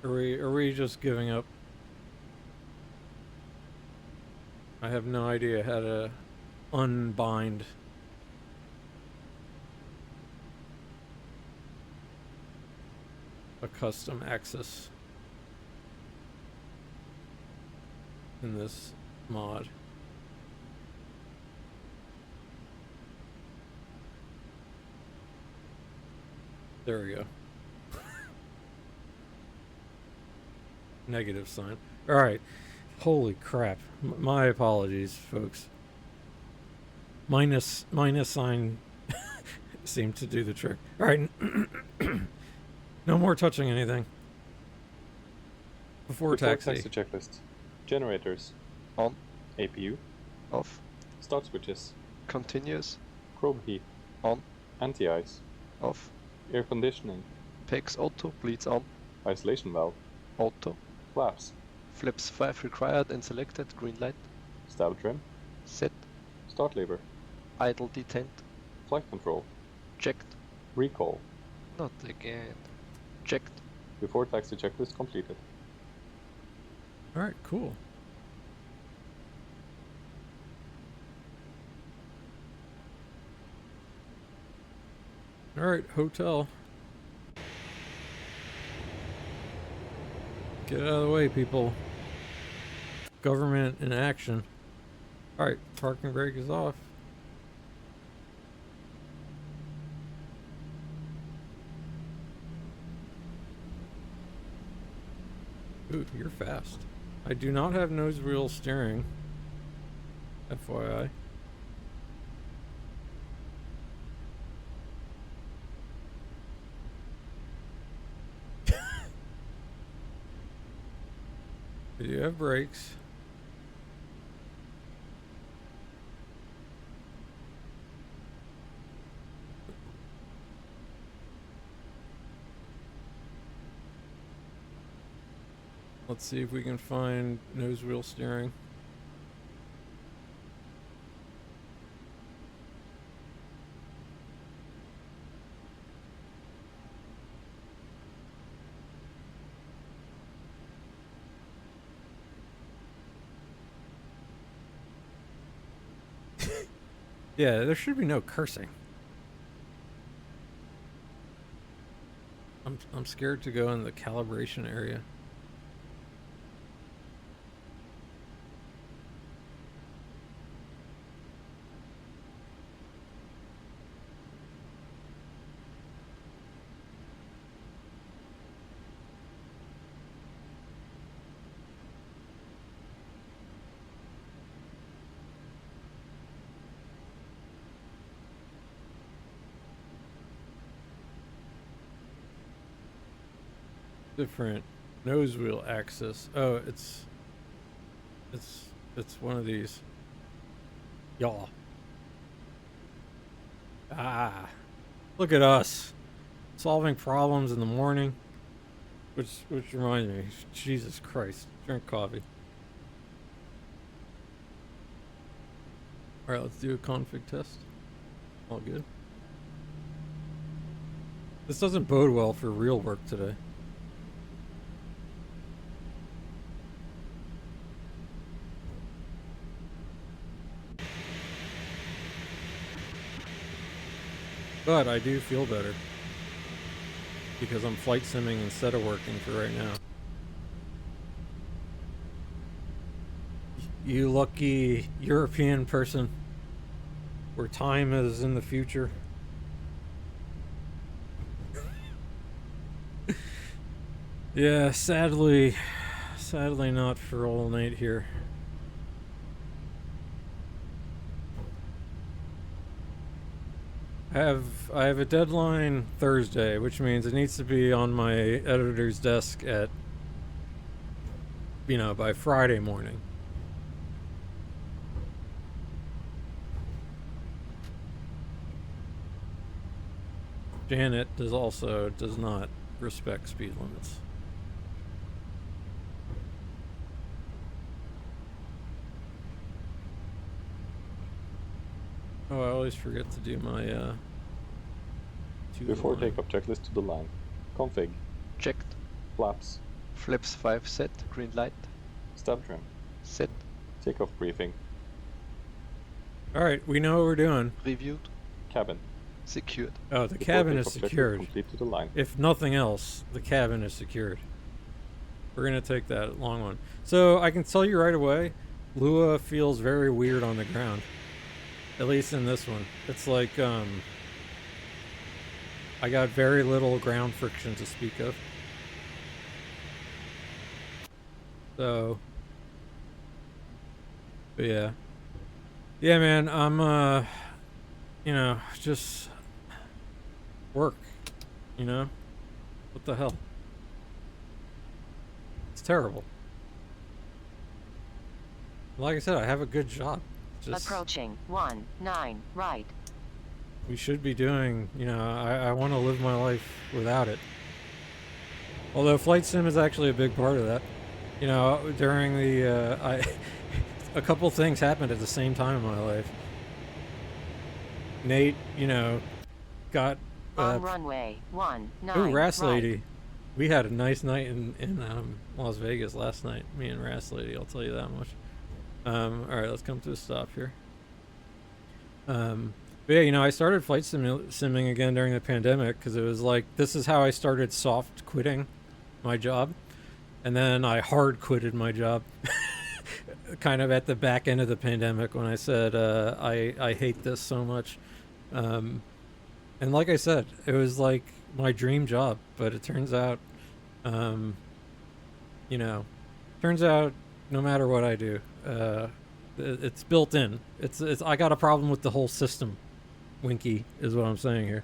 Are we just giving up? I have no idea how to unbind. A custom axis in this mod. There we go. Negative sign. All right. Holy crap. My apologies, folks. Minus sign seemed to do the trick. All right. No more touching anything. Before taxi. checklist. Generators. On. APU. Off. Start switches. Continuous. Chrome heat. On. Anti-ice. Off. Air conditioning. PEX auto. Bleeds on. Isolation valve. Auto. Flaps. Flips 5 required and selected. Green light. Style trim. Set. Start lever. Idle detent. Flight control. Checked. Recall. Not again. Checked. Before taxi checklist completed. All right, cool. All right, hotel. Get out of the way, people. Government in action. All right, parking brake is off. Ooh, you're fast. I do not have nose wheel steering. FYI. We do have brakes. Let's see if we can find nose wheel steering. Yeah, there should be no cursing. I'm scared to go in the calibration area. Different nose wheel axis. Oh, it's one of these. Y'all. Ah, look at us solving problems in the morning. Which reminds me, Jesus Christ, drink coffee. All right, let's do a config test. All good. This doesn't bode well for real work today. But I do feel better because I'm flight simming instead of working for right now. You lucky European person where time is in the future. Yeah, sadly not for old Nate here. I have a deadline Thursday, which means it needs to be on my editor's desk at, by Friday morning. Janet does not respect speed limits. Oh, I always forget to do my Before takeoff checklist to the line. Config. Checked. Flaps. Flips 5 set. Green light. Stab trim. Set. Takeoff briefing. Alright, we know what we're doing. Reviewed. Cabin. Secured. Oh, the Before cabin is takeoff checklist secured. complete to the line. If nothing else, the cabin is secured. We're gonna take that long one. So I can tell you right away, Lua feels very weird on the ground. At least in this one. It's like, I got very little ground friction to speak of. So, but yeah. Yeah, man, I'm, just work, What the hell? It's terrible. Like I said, I have a good job. Just approaching 19 right. We should be doing, I want to live my life without it. Although flight sim is actually a big part of that. During the, a couple things happened at the same time in my life. Nate, got... On runway 19 ooh, RAAS right. Lady. We had a nice night in Las Vegas last night. Me and RAAS Lady, I'll tell you that much. Alright, let's come to a stop here. But yeah, I started flight simming again during the pandemic because it was like, this is how I started soft quitting my job. And then I hard quitted my job kind of at the back end of the pandemic when I said, I hate this so much. And like I said, it was like my dream job, but it turns out, no matter what I do, it's built in. It's I got a problem with the whole system. Winky is what I'm saying here.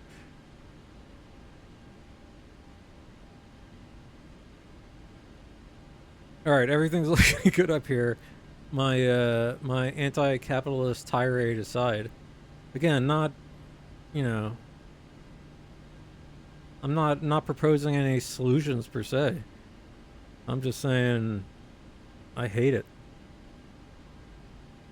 All right, everything's looking good up here. My my anti-capitalist tirade aside, again, not, I'm not proposing any solutions per se. I'm just saying, I hate it.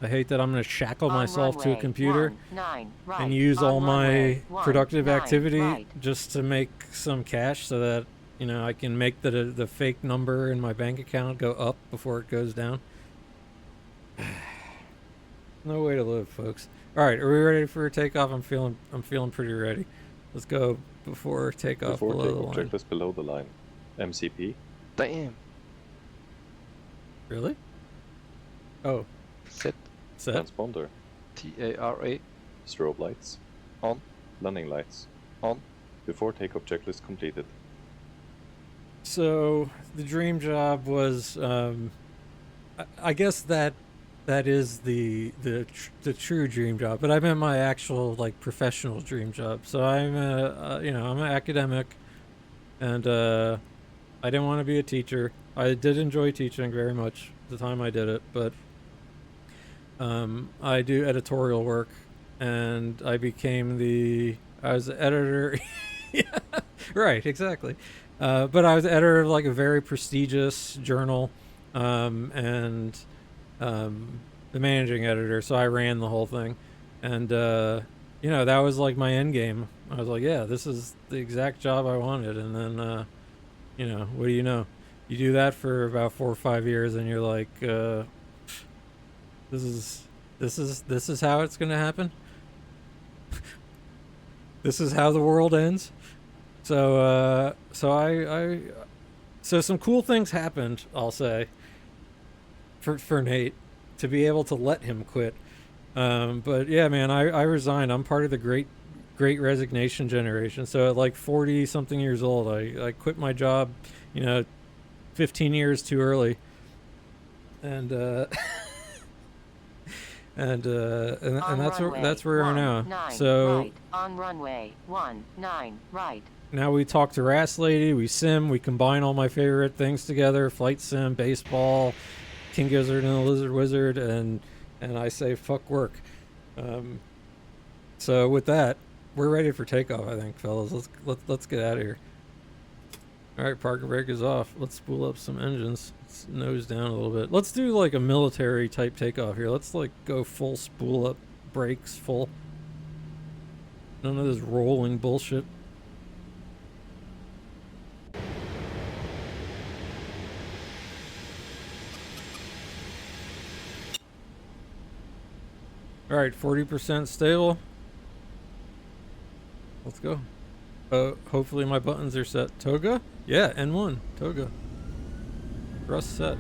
I hate that I'm going to shackle On myself to a runway computer 19 right. and use On all runway my productive 19 activity right. just to make some cash so that, you know, I can make the fake number in my bank account go up before it goes down. No way to live, folks. All right, are we ready for takeoff? I'm feeling pretty ready. Let's go before takeoff Before below the takeoff line. checklist below the line. MCP. Damn. Really? Oh, Set. set. Transponder. TARA. Strobe lights. On. Landing lights. On. Before takeoff checklist completed. So the dream job was, I guess that is the true dream job, but I meant my actual like professional dream job. So I'm I'm an academic, and I didn't want to be a teacher. I did enjoy teaching very much the time I did it, but I do editorial work, and I was the editor. Yeah, right, exactly. But I was editor of like a very prestigious journal, and the managing editor, so I ran the whole thing. And that was like my end game. I was like, yeah, this is the exact job I wanted. And then what do you know? You do that for about 4 or 5 years, and you're like, this is how it's gonna happen. This is how the world ends. So so some cool things happened, I'll say, for Nate, to be able to let him quit. But yeah, man, I resigned. I'm part of the great resignation generation. So at like 40 something years old, I quit my job, 15 years too early. And and that's where we are now. So right. On runway 19 right. Now we talk to RAAS Lady, we sim, we combine all my favorite things together: flight sim, baseball, King Gizzard and the Lizard Wizard, and I say fuck work. So with that, we're ready for takeoff, I think, fellas. Let's get out of here. All right, parking brake is off. Let's spool up some engines. Let's nose down a little bit. Let's do like a military type takeoff here. Let's like go full spool up, brakes full. None of this rolling bullshit. All right, 40% stable. Let's go. Hopefully my buttons are set. Toga? Yeah, N1. Toga. Thrust set.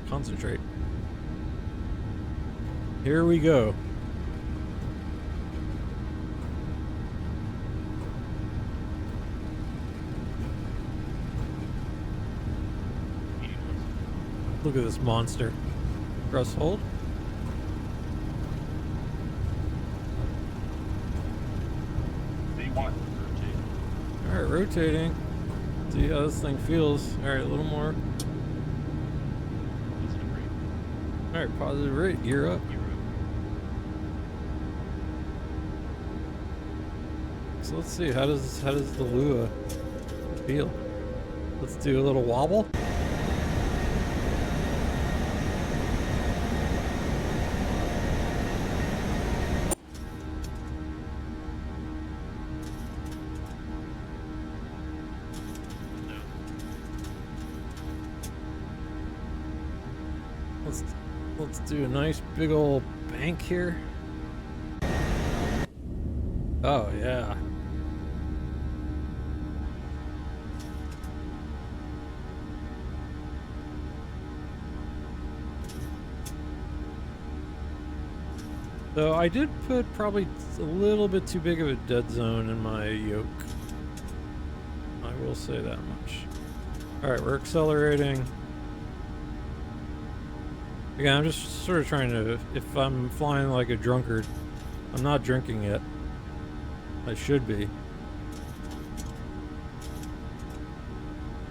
Concentrate. Here we go. Look at this monster. Thrust hold. Alright, rotating. See how this thing feels. Alright, a little more. Alright, positive rate. Gear up. So let's see, how does the Lua feel? Let's do a little wobble. Let's do a nice big old bank here. Oh yeah. So I did put probably a little bit too big of a dead zone in my yoke. I will say that much. Alright, we're accelerating. Again, I'm just sort of trying to, if I'm flying like a drunkard, I'm not drinking yet. I should be.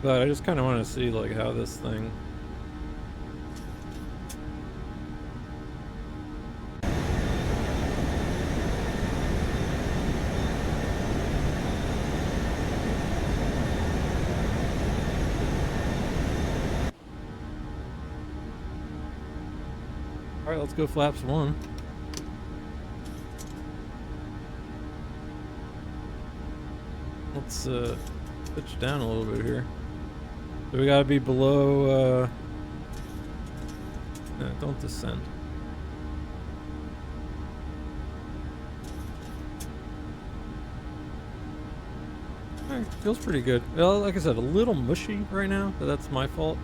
But I just kind of want to see like how this thing... Alright, let's go flaps 1. Let's pitch down a little bit here. So we gotta be below don't descend. Alright, feels pretty good. Well, like I said, a little mushy right now, but that's my fault.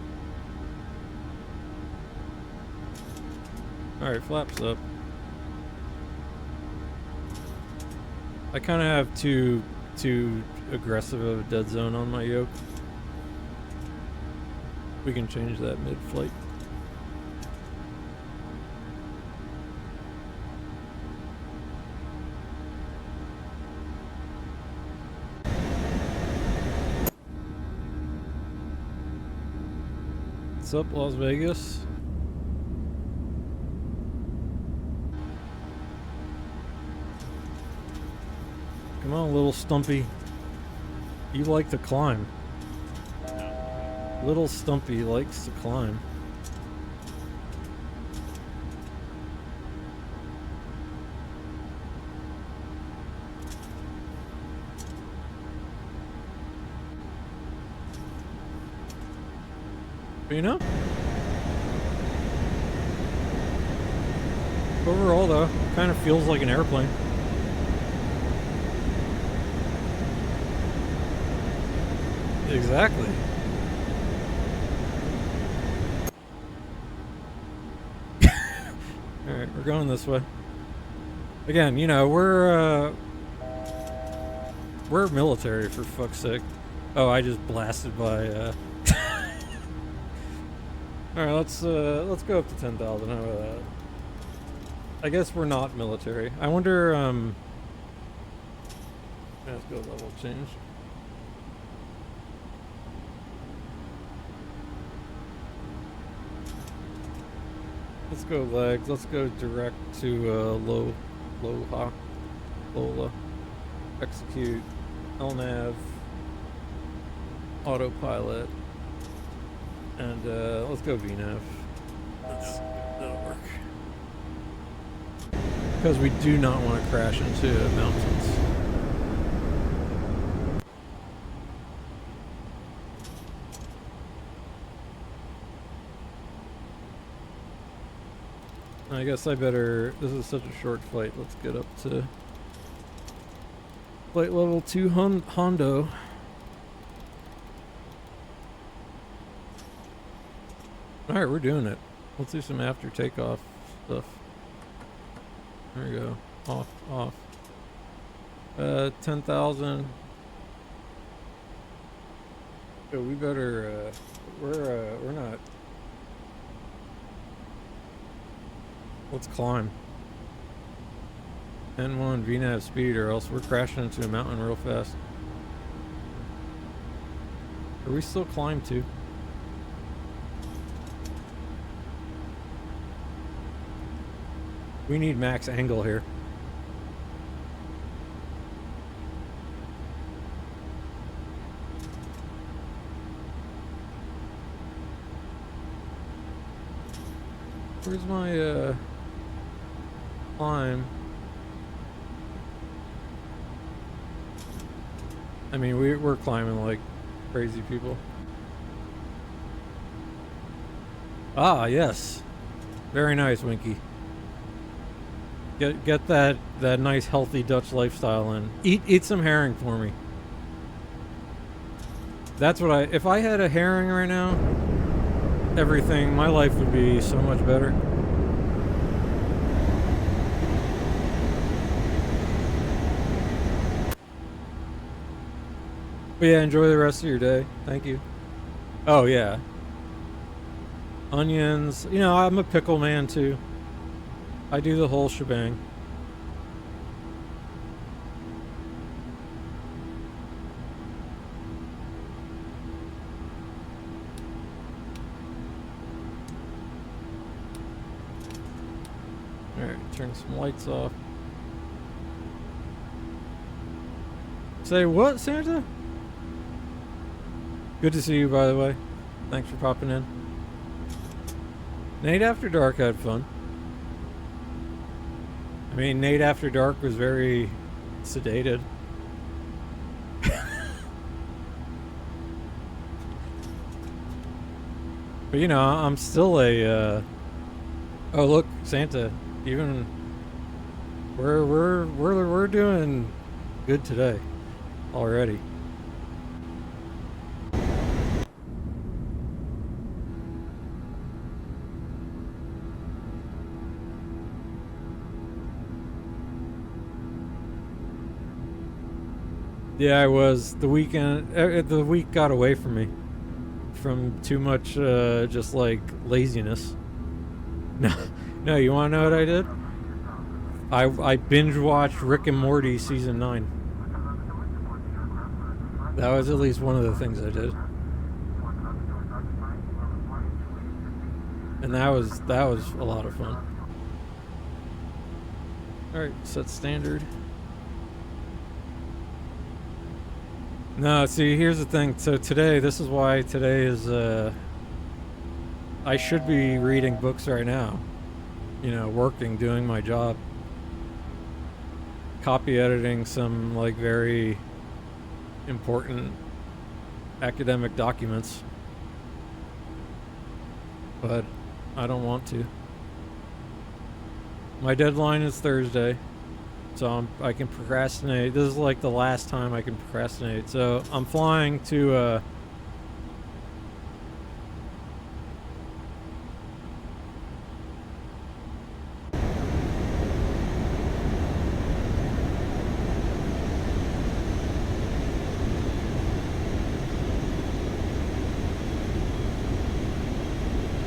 Alright, flaps up. I kind of have too aggressive of a dead zone on my yoke. We can change that mid-flight. What's up, Las Vegas? Come on, little Stumpy. You like to climb. Little Stumpy likes to climb. But you know, overall though, kind of feels like an airplane. Exactly. Alright, we're going this way. Again, you know, we're military, for fuck's sake. Oh, I just blasted by Alright, let's go up to 10,000. How about that? I guess we're not military. I wonder let's go level change. Let's go legs. Let's go direct to Lola. Execute. LNAV. Autopilot. And let's go VNAV. That'll work. Because we do not want to crash into mountains. I guess I better, this is such a short flight, let's get up to flight level 2 Hondo. Alright, we're doing it. Let's do some after takeoff stuff. There we go. Off. 10,000. So we better, we're not. Let's climb. N1 VNAV speed, or else we're crashing into a mountain real fast. Are we still climb too? We need max angle here. Where's my climb? I mean, we're climbing like crazy people. Ah, yes. Very nice, Winky. Get that nice healthy Dutch lifestyle in. Eat some herring for me. That's what if I had a herring right now, everything, my life would be so much better. But yeah, enjoy the rest of your day. Thank you. Oh yeah. Onions. You know, I'm a pickle man too. I do the whole shebang. Alright, turn some lights off. Say what, Santa? Good to see you, by the way. Thanks for popping in. Nate After Dark had fun. I mean, Nate After Dark was very sedated. But you know, I'm still a. Oh look, Santa. Even we're doing good today already. Yeah, I was. The weekend, the week got away from me. From too much, just like laziness. No, no, you wanna know what I did? I binge watched Rick and Morty season 9. That was at least one of the things I did. And that was a lot of fun. Alright, set standard. No, see, here's the thing. So today, this is why today is, I should be reading books right now. You know, working, doing my job. Copy editing some, like, very important academic documents. But I don't want to. My deadline is Thursday. So I can procrastinate. This is like the last time I can procrastinate. So I'm flying to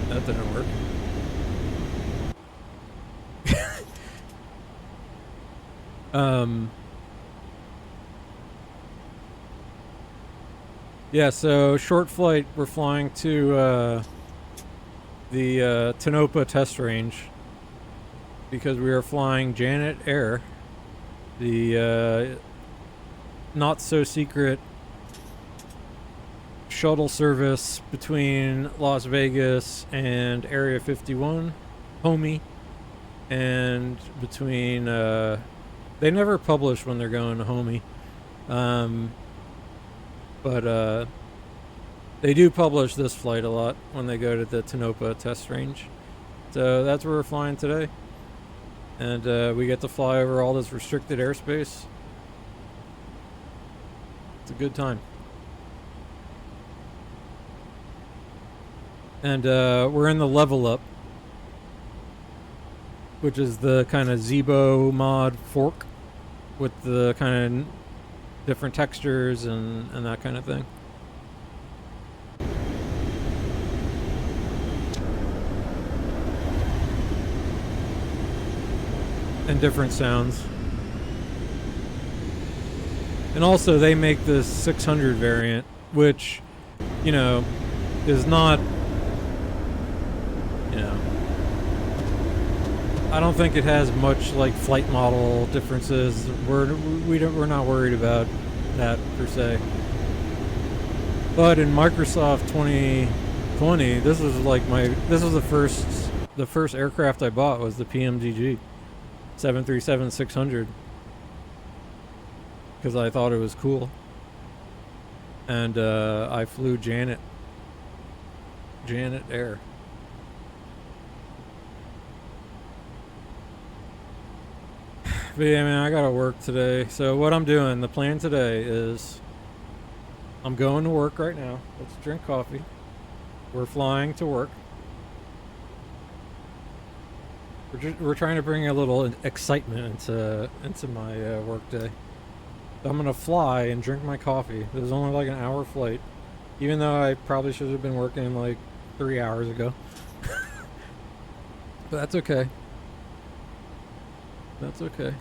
that didn't work. Yeah, so short flight, we're flying to the Tonopah Test Range because we are flying Janet Air, the not so secret shuttle service between Las Vegas and Area 51, homie, and between they never publish when they're going to homie. But they do publish this flight a lot when they go to the Tonopah Test Range. So that's where we're flying today. And we get to fly over all this restricted airspace. It's a good time. And we're in the LevelUp, which is the kind of Zebo mod fork with the kind of different textures and that kind of thing. And different sounds. And also they make this 600 variant, which, you know, is not, you know, I don't think it has much like flight model differences. We're not worried about that per se. But in Microsoft 2020, this was the first aircraft I bought was the PMDG 737-600 because I thought it was cool. And I flew Janet Air. But yeah, man, I gotta work today. So what I'm doing, the plan today is I'm going to work right now. Let's drink coffee. We're flying to work. We're trying to bring a little excitement into my work day. I'm gonna fly and drink my coffee. It was only like an hour flight, even though I probably should have been working like 3 hours ago. But that's okay. That's okay.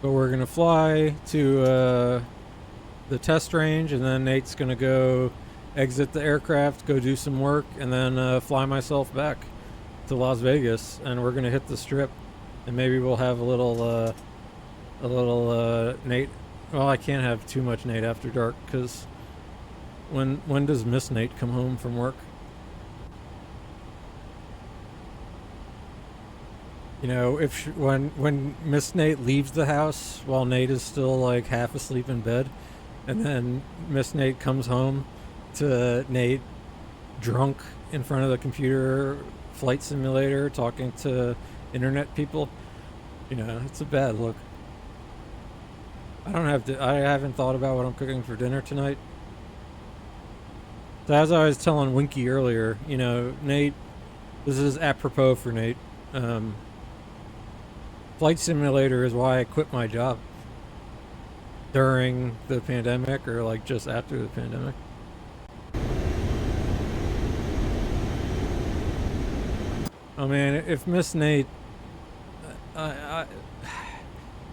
But we're gonna fly to the test range, and then Nate's gonna go exit the aircraft, go do some work, and then fly myself back to Las Vegas, and we're gonna hit the strip, and maybe we'll have a little Nate. Well, I can't have too much Nate after dark because when does Miss Nate come home from work? You know, if when Miss Nate leaves the house while Nate is still like half asleep in bed, and then Miss Nate comes home to Nate drunk in front of the computer flight simulator talking to internet people, you know, it's a bad look. I haven't thought about what I'm cooking for dinner tonight. So as I was telling Winky earlier, you know, Nate, this is apropos for Nate. Flight simulator is why I quit my job during the pandemic, or like just after the pandemic. Oh man, if Miss Nate,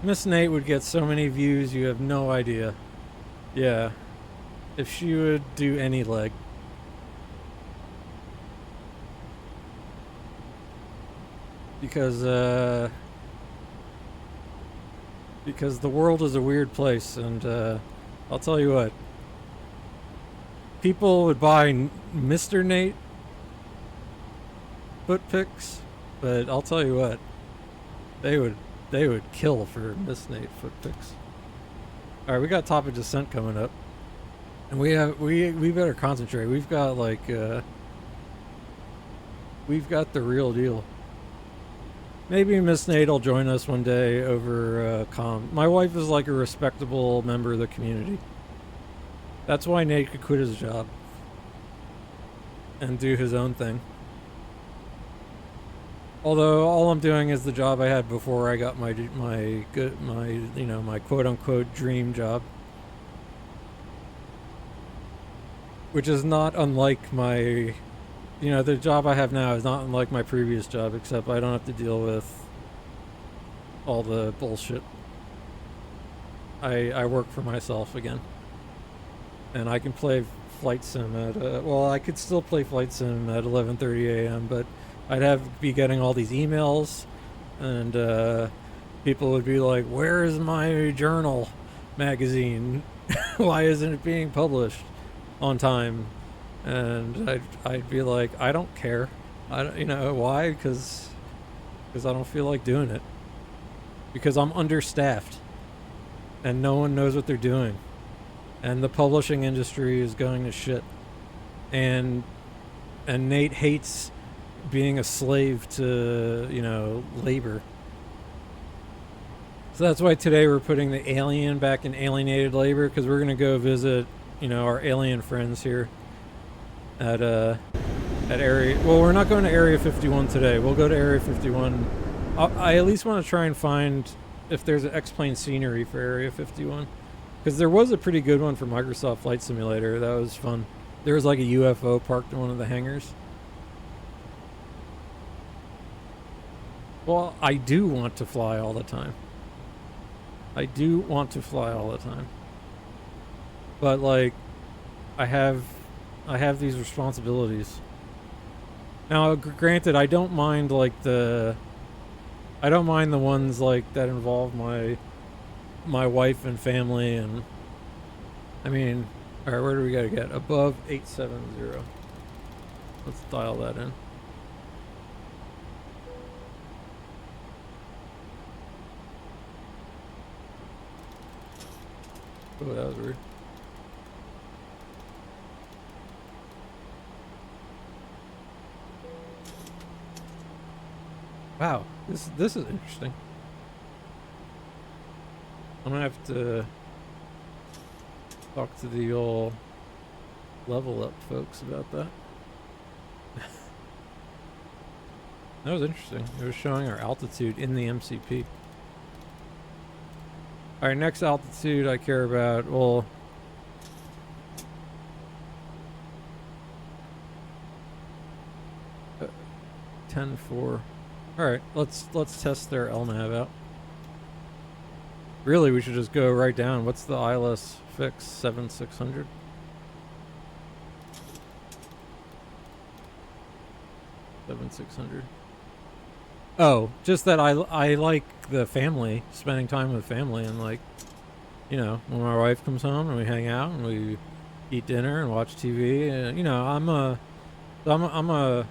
Miss Nate would get so many views, you have no idea. Yeah, if she would do any leg. Because the world is a weird place, and I'll tell you what, people would buy Mr. Nate foot pics, but I'll tell you what, they would kill for Miss Nate foot pics. All right, we got top of descent coming up, and we better concentrate. We've got like we've got the real deal. Maybe Miss Nate will join us one day over comm. My wife is like a respectable member of the community. That's why Nate could quit his job and do his own thing. Although all I'm doing is the job I had before I got my quote unquote dream job, which is not unlike my. You know, the job I have now is not unlike my previous job, except I don't have to deal with all the bullshit. I work for myself again. And I can play flight sim at, I could still play flight sim at 11:30 a.m., but I'd be getting all these emails, and people would be like, where is my journal magazine? Why isn't it being published on time? And I'd be like, I don't care. I don't, you know why? Because I don't feel like doing it. Because I'm understaffed, and no one knows what they're doing, and the publishing industry is going to shit. And Nate hates being a slave to, you know, labor. So that's why today we're putting the alien back in alienated labor, because we're gonna go visit, you know, our alien friends here. At area, well, we're not going to Area 51 today. We'll go to Area 51. I at least want to try and find if there's an X-plane scenery for Area 51, because there was a pretty good one for Microsoft Flight Simulator. That was fun. There was like a UFO parked in one of the hangars. Well, I do want to fly all the time. I do want to fly all the time. But like, I have these responsibilities. Now, granted, I don't mind like the ones like that involve my wife and family, and I mean, all right, where do we gotta get? Above 870. Let's dial that in. Oh, that was weird. Wow, this is interesting. I'm gonna have to talk to the old LevelUp folks about that. That was interesting. It was showing our altitude in the MCP. Alright, next altitude I care about, well, uh, 10-4. Alright, let's test their LNAV out. Really, we should just go right down. What's the ILS fix? 7600? Oh, just that I like the family, spending time with family, and like, you know, when my wife comes home and we hang out and we eat dinner and watch TV, and you know, I'm a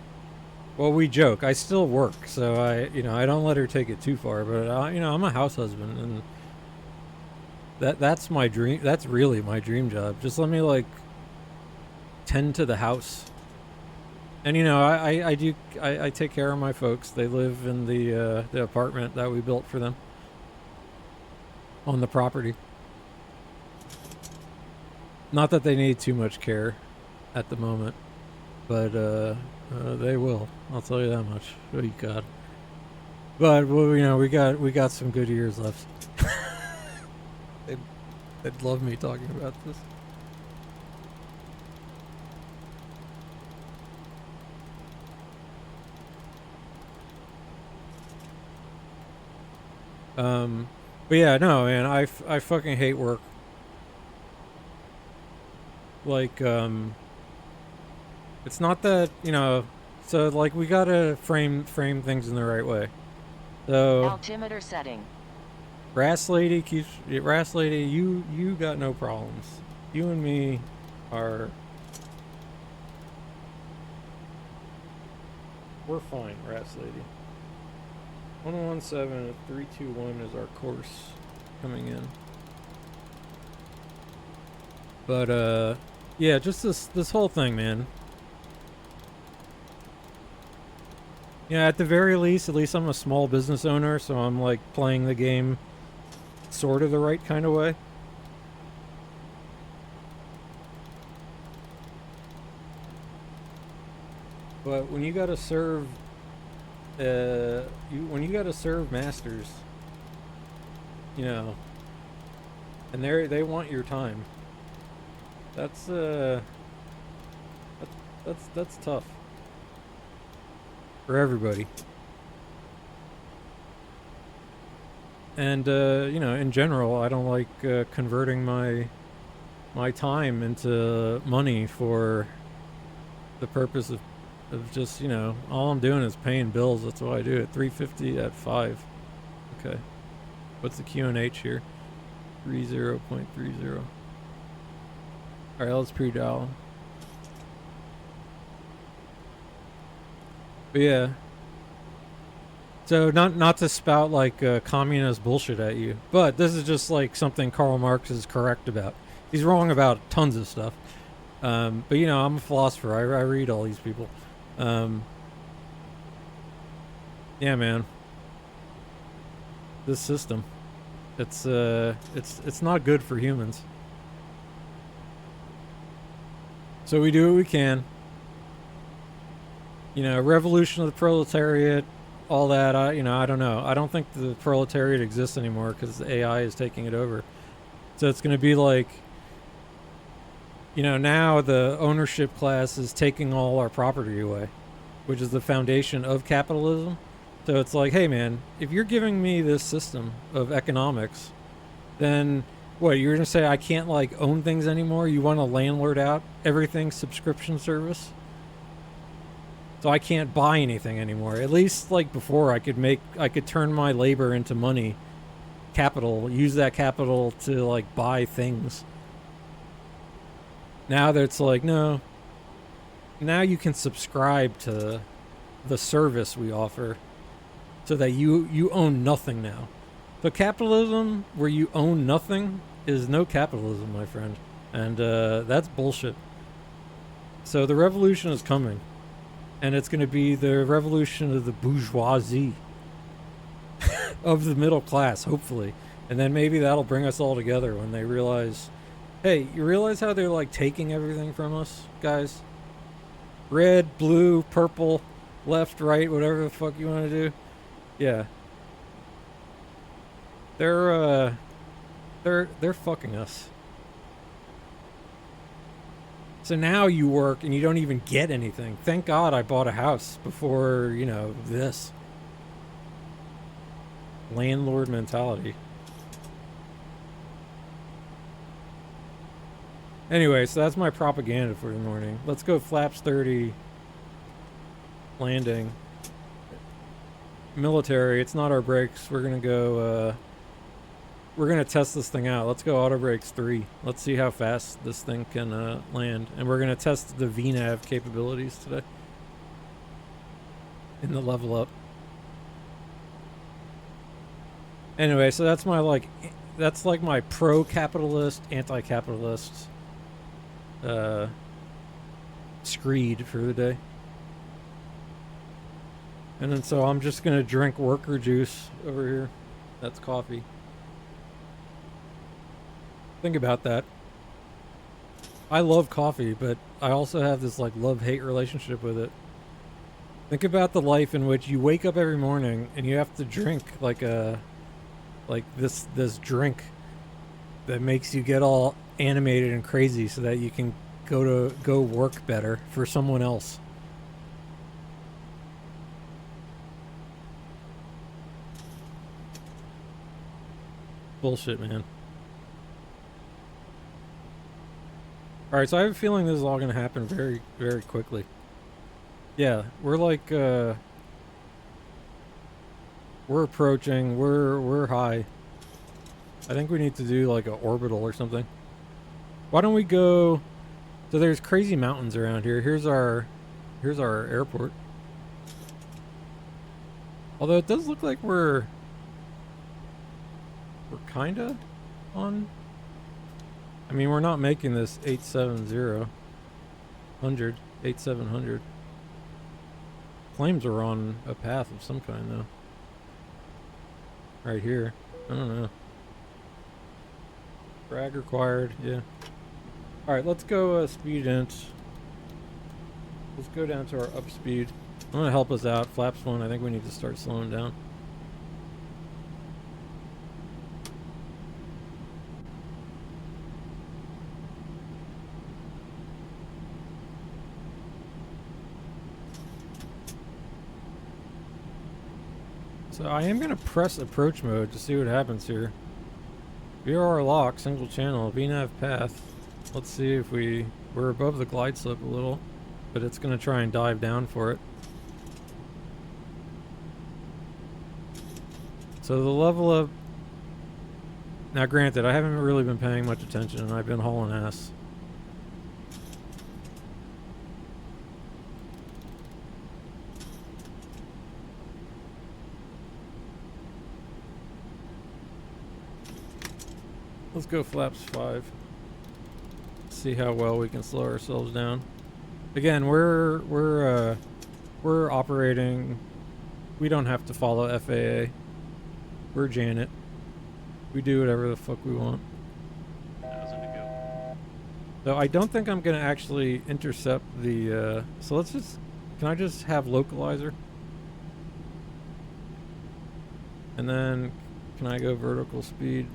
Well, we joke. I still work, so I don't let her take it too far. But I'm a house husband, and that's my dream. That's really my dream job. Just let me like tend to the house, and I take care of my folks. They live in the apartment that we built for them on the property. Not that they need too much care at the moment, but they will. I'll tell you that much. Oh, God. But well, we got some good years left. they'd love me talking about this. But yeah, no, man, I fucking hate work. Like, it's not that, so like we gotta frame things in the right way. So Altimeter setting. RAAS Lady, you got no problems. You and me are, we're fine, RAAS Lady. 117321 is our course coming in. But yeah, just this whole thing, man. Yeah, at the very least, I'm a small business owner, so I'm like playing the game sort of the right kind of way. But when you gotta serve, when you gotta serve masters, and they want your time. That's tough for everybody. And in general, I don't like converting my time into money for the purpose of just, all I'm doing is paying bills. That's what I do at 350 at 5. Okay. What's the QNH here? 30.30. Alright, let's pre-dial. But yeah. So not to spout like communist bullshit at you, but this is just like something Karl Marx is correct about. He's wrong about tons of stuff. But I'm a philosopher. I read all these people. Yeah, man. This system, it's not good for humans. So we do what we can. Revolution of the proletariat, all that. I don't know. I don't think the proletariat exists anymore because the AI is taking it over. So it's going to be like, now the ownership class is taking all our property away, which is the foundation of capitalism. So it's like, hey man, if you're giving me this system of economics, then what, you're going to say I can't like own things anymore? You want to landlord out everything subscription service? So I can't buy anything anymore. At least like before I could turn my labor into money, capital, use that capital to like buy things. Now that it's like, no, now you can subscribe to the service we offer so that you own nothing now. So capitalism where you own nothing is no capitalism, my friend. And that's bullshit. So the revolution is coming. And it's going to be the revolution of the bourgeoisie. Of the middle class, hopefully. And then maybe that'll bring us all together when they realize, hey, you realize how they're like taking everything from us, guys? Red, blue, purple, left, right, whatever the fuck you want to do. Yeah. They're fucking us. So now you work and you don't even get anything. Thank God I bought a house before, this. Landlord mentality. Anyway, so that's my propaganda for the morning. Let's go flaps 30. Landing. Military, it's not our brakes. We're gonna go, we're gonna test this thing out. Let's go auto brakes 3. Let's see how fast this thing can land. And we're gonna test the VNAV capabilities today. in the level up. Anyway, so that's my that's like my pro-capitalist, anti-capitalist screed for the day. And then so I'm just gonna drink worker juice over here. That's coffee. Think about that. I love coffee, but I also have this like love-hate relationship with it. Think about the life in which you wake up every morning and you have to drink like this drink that makes you get all animated and crazy so that you can go work better for someone else. Bullshit, man. Alright, so I have a feeling this is all going to happen very, very quickly. Yeah, we're like, we're approaching, we're high. I think we need to do like an orbital or something. Why don't we go, so there's crazy mountains around here. Here's our airport. Although it does look like we're kinda on, I mean, we're not making this 8700. Flames are on a path of some kind though. Right here. I don't know. Drag required, yeah. Alright, let's go speed int. Let's go down to our up speed. I'm gonna help us out. Flaps 1, I think we need to start slowing down. So I am going to press approach mode to see what happens here. VRR lock, single channel, VNAV path. Let's see if we're above the glide slope a little, but it's going to try and dive down for it. So the level up. Now granted, I haven't really been paying much attention and I've been hauling ass. Let's go flaps 5. See how well we can slow ourselves down. Again, we're operating. We don't have to follow FAA. We're Janet. We do whatever the fuck we want. So I don't think I'm gonna actually intercept the. So let's just. Can I just have localizer? And then can I go vertical speed?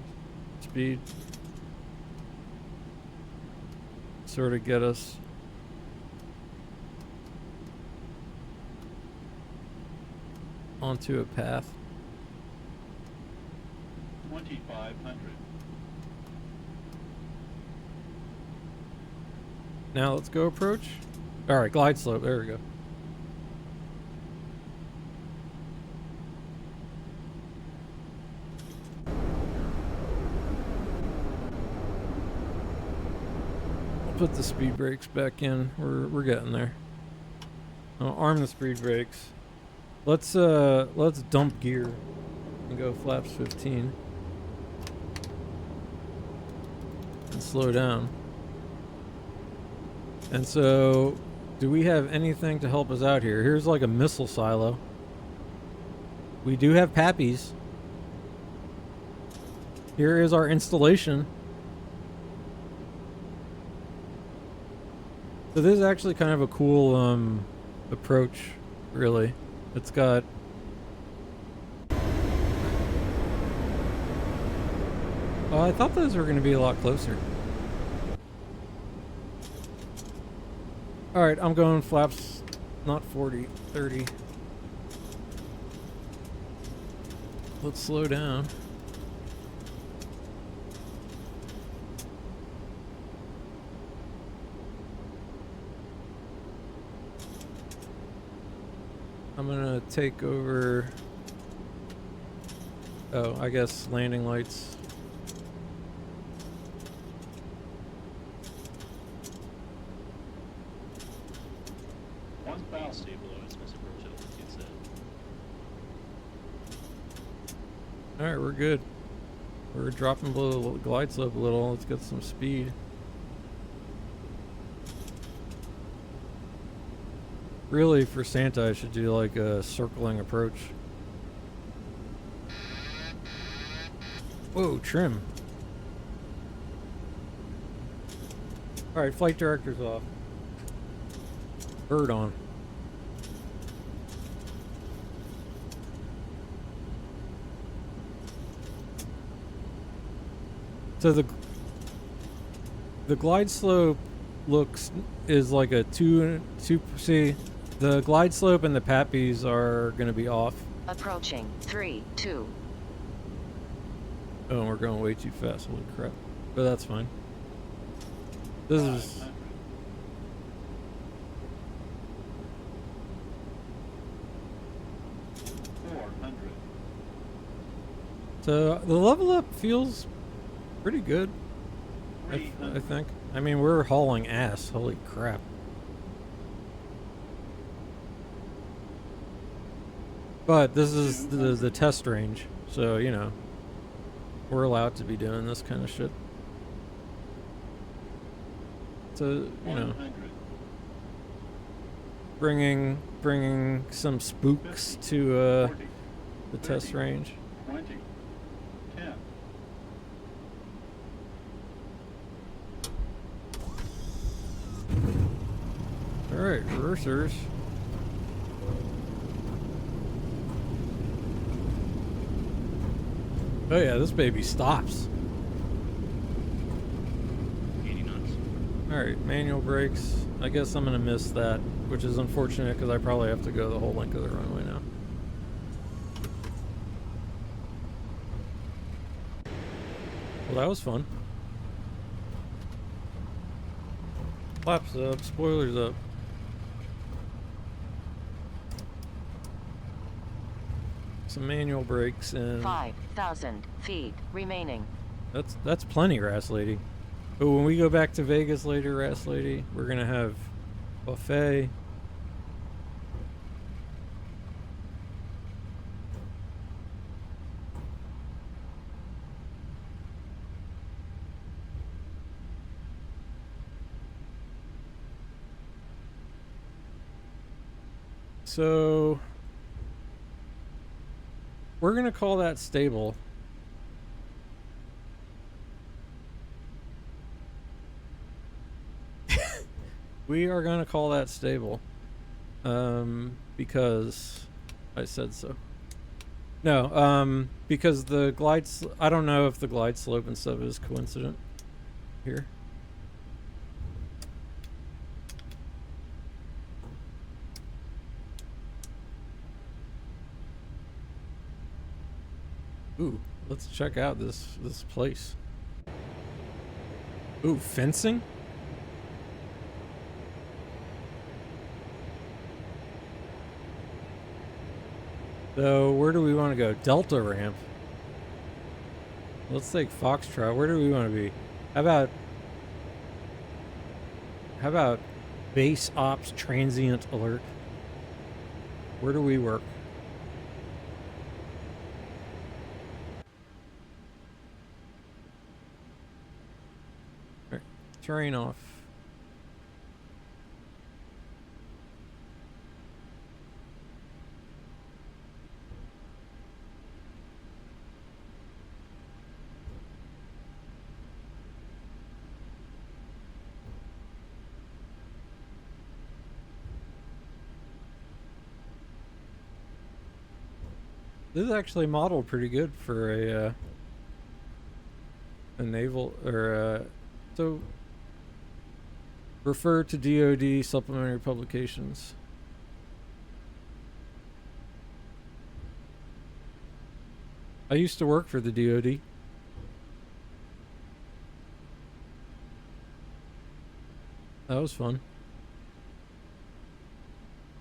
Sort of get us onto a path. 2500. Now let's go approach. Alright, glide slope, there we go. Put the speed brakes back in. We're getting there. I'll arm the speed brakes. Let's dump gear and go flaps 15 and slow down. And so, do we have anything to help us out here? Here's like a missile silo. We do have pappies. Here is our installation. So this is actually kind of a cool approach, really. It's got... I thought those were going to be a lot closer. Alright, I'm going flaps, not 40, 30. Let's slow down. I'm gonna take over. Oh, I guess landing lights. One bow stabilized, Mr. Burchill, it said. Alright, we're good. We're dropping below the glide slope a little. Let's get some speed. Really, for Santa, I should do like a circling approach. Whoa, trim. Alright, flight director's off. Bird on. So the glide slope is like a two. See, the glide slope and the PAPIs are gonna be off. Approaching. 3, 2. Oh, and we're going way too fast. Holy crap! But that's fine. This is 500. so the level up feels pretty good. I 300. think. I mean, we're hauling ass. Holy crap! But this is the test range, so you know we're allowed to be doing this kind of shit. So you know, 100. bringing some spooks to 40. the test 30, range. 20. 10. All right, reversers. Oh yeah, this baby stops. 80 knots. Alright, manual brakes. I guess I'm gonna miss that, which is unfortunate because I probably have to go the whole length of the runway now. Well, that was fun. Flaps up, spoilers up. Some manual brakes and 5,000 feet remaining. that's plenty, RAAS Lady. But when we go back to Vegas later, RAAS Lady, we're gonna have buffet. So we're gonna call that stable. We are gonna call that stable. Because I said so. No, because the I don't know if the glide slope and stuff is coincident here. Ooh, let's check out this place. Ooh, fencing? So, where do we want to go? Delta ramp. Let's take Foxtrot. Where do we want to be? How about base ops transient alert? Where do we work? Alright, terrain off. This is actually modeled pretty good for a naval or so. Refer to DoD supplementary publications. I used to work for the DoD. That was fun.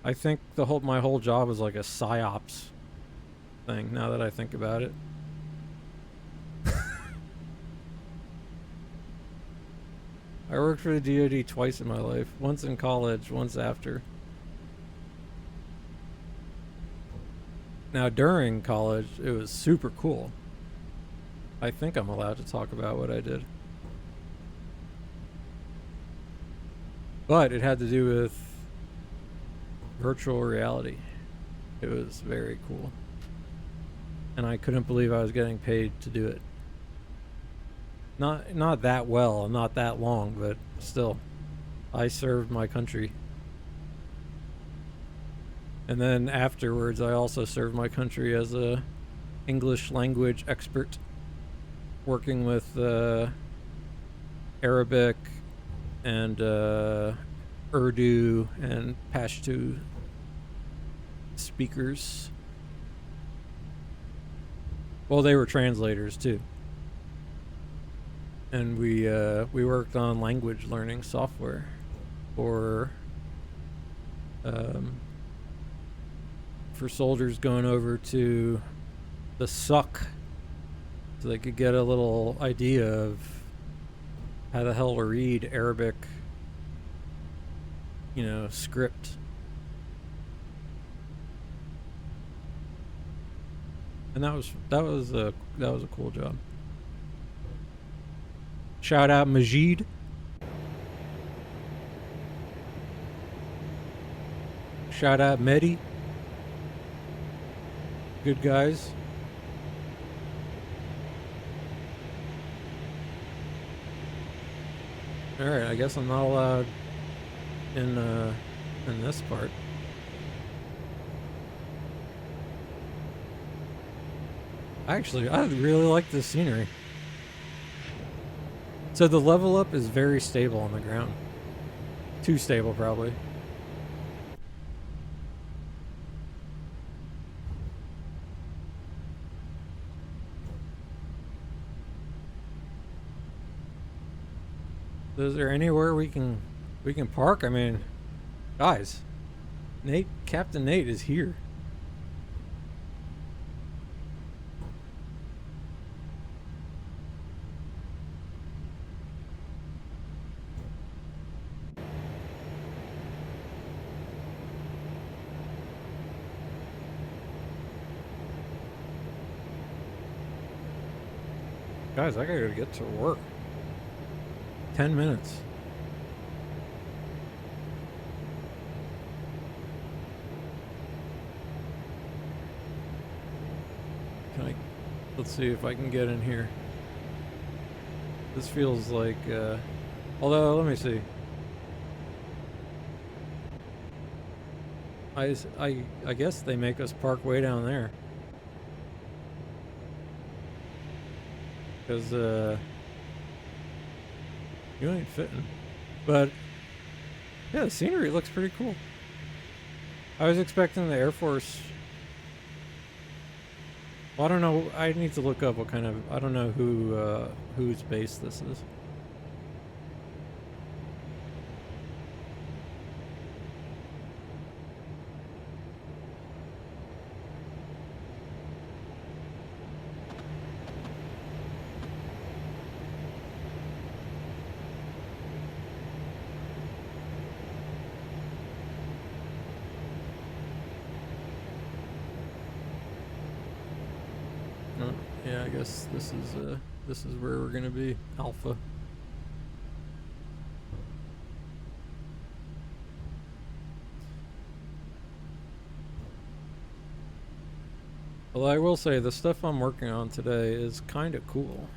I think my whole job was like a psyops thing, now that I think about it. I worked for the DoD twice in my life. Once in college, once after. Now during college, it was super cool. I think I'm allowed to talk about what I did. But it had to do with virtual reality. It was very cool. And I couldn't believe I was getting paid to do it. Not that well, not that long, but still. I served my country. And then afterwards, I also served my country as a English language expert, working with Arabic and Urdu and Pashto speakers. Well, they were translators too. And we worked on language learning software for soldiers going over to the suck, so they could get a little idea of how the hell to read Arabic, you know, script. And that was a cool job. Shout out Majid. Shout out Mehdi. Good guys. Alright, I guess I'm not allowed in this part. Actually, I really like this scenery. So the level up is very stable on the ground. Too stable, probably. Is there anywhere we can park? I mean, guys, Captain Nate is here. Guys, I gotta get to work. 10 minutes. Let's see if I can get in here. This feels like, although, let me see. I guess they make us park way down there. Because, you ain't fitting. But, yeah, the scenery looks pretty cool. I was expecting the Air Force. Well, I don't know. I need to look up what kind of. I don't know whose base this is. Yeah, I guess this is where we're gonna be. Alpha. Well, I will say the stuff I'm working on today is kind of cool.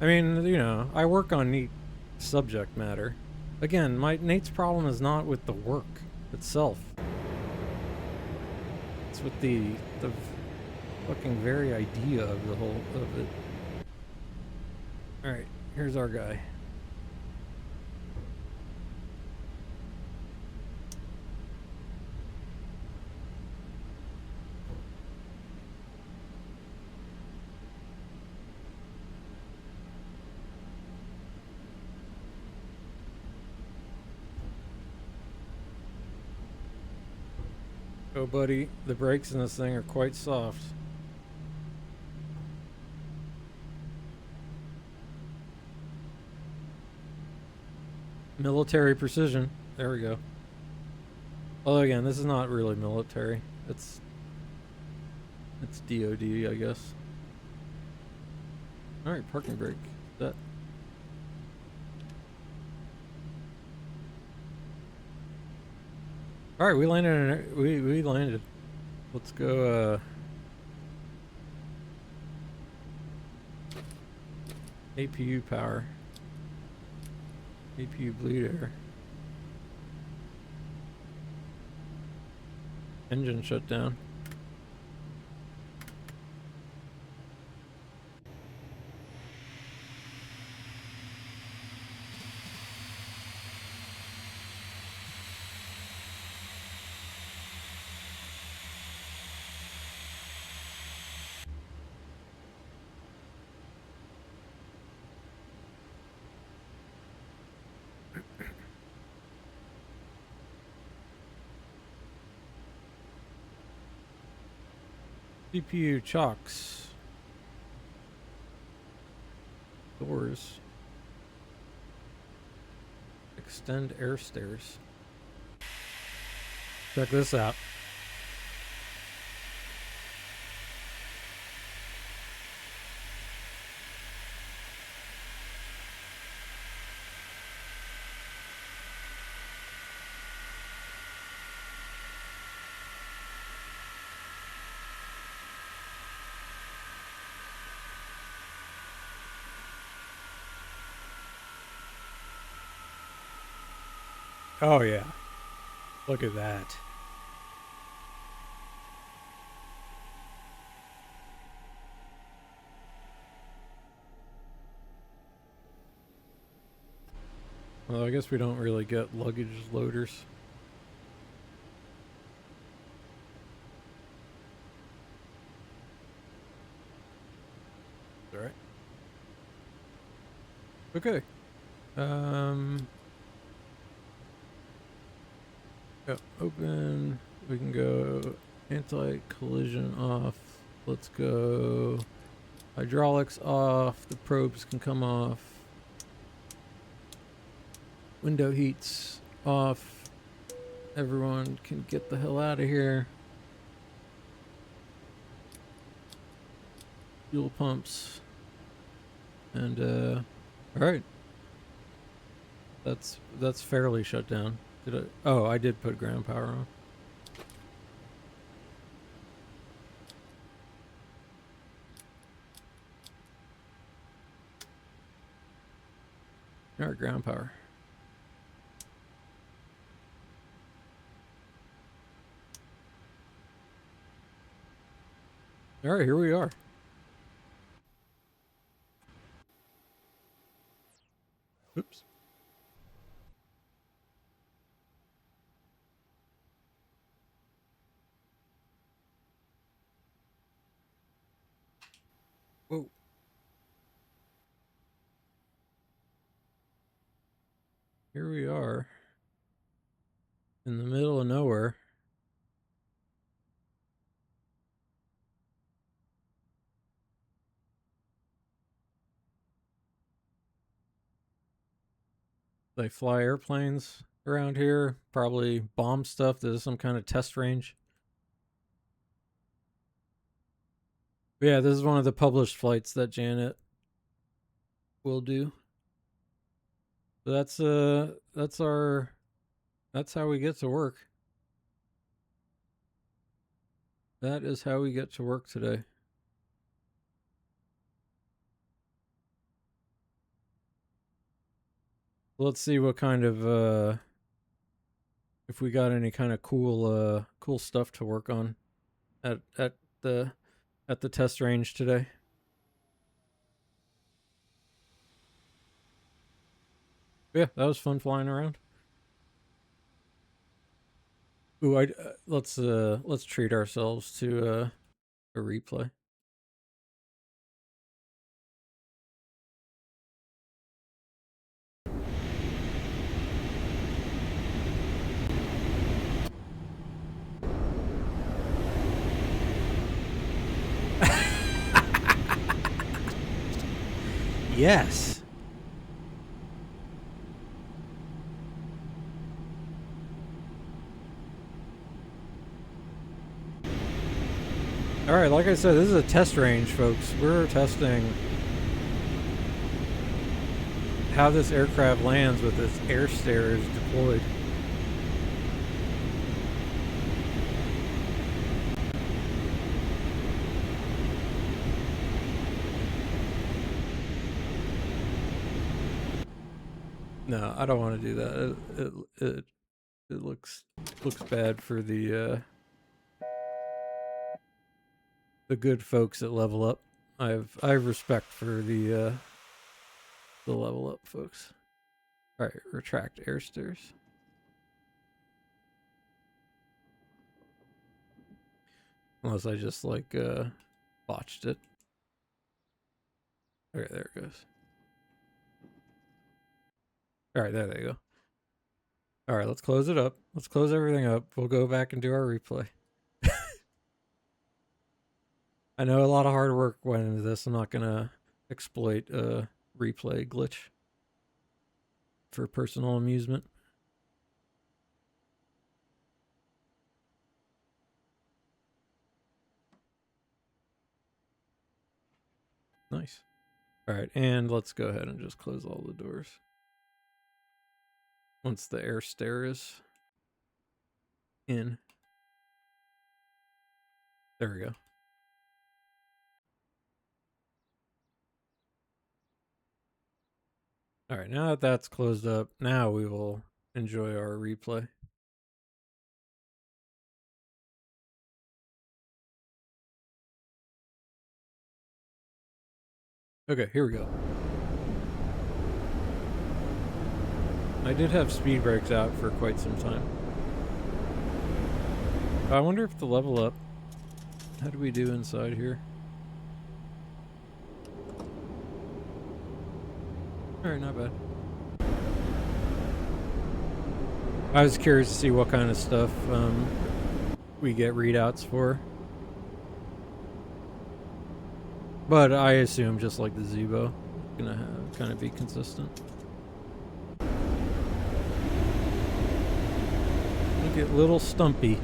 I mean, you know, I work on neat subject matter. Again, Nate's problem is not with the work itself. It's with the fucking very idea of the whole of it. Alright, here's our guy. Oh buddy, the brakes in this thing are quite soft. Military precision. There we go. Although again, this is not really military. It's DOD, I guess. All right, parking brake. That. All right, we landed. We landed. Let's go. APU power. APU bleed air. Engine shut down. CPU chocks. Doors. Extend air stairs. Check this out. Oh yeah. Look at that. Well, I guess we don't really get luggage loaders. All right. Okay. Yeah, open. We can go anti-collision off. Let's go hydraulics off. The probes can come off. Window heats off. Everyone can get the hell out of here. Fuel pumps. And all right. That's fairly shut down. Did I? Oh, I did put ground power on. All right, ground power. All right, here we are. Oops. Whoa. Here we are. In the middle of nowhere. They fly airplanes around here. Probably bomb stuff. This is some kind of test range. Yeah, this is one of the published flights that Janet will do. So that's how we get to work. That is how we get to work today. Let's see what kind of if we got any kind of cool stuff to work on at the test range today. Yeah, that was fun flying around. Ooh, let's treat ourselves to a replay. Yes. All right, like I said, this is a test range, folks. We're testing how this aircraft lands with its air stairs deployed. No, I don't want to do that. It looks bad for the good folks at LevelUp. I have respect for the LevelUp folks. All right, retract air stairs. Unless I just like botched it. All right, there it goes. All right, there they go. All right, let's close it up. Let's close everything up. We'll go back and do our replay. I know a lot of hard work went into this. I'm not gonna exploit a replay glitch for personal amusement. Nice. All right, and let's go ahead and just close all the doors. Once the air stair is in. There we go. All right, now that that's closed up, now we will enjoy our replay. Okay, here we go. I did have speed brakes out for quite some time. I wonder if the level up. How do we do inside here? Alright, not bad. I was curious to see what kind of stuff we get readouts for. But I assume just like the Zebo, gonna kind of be consistent. Look at little Stumpy.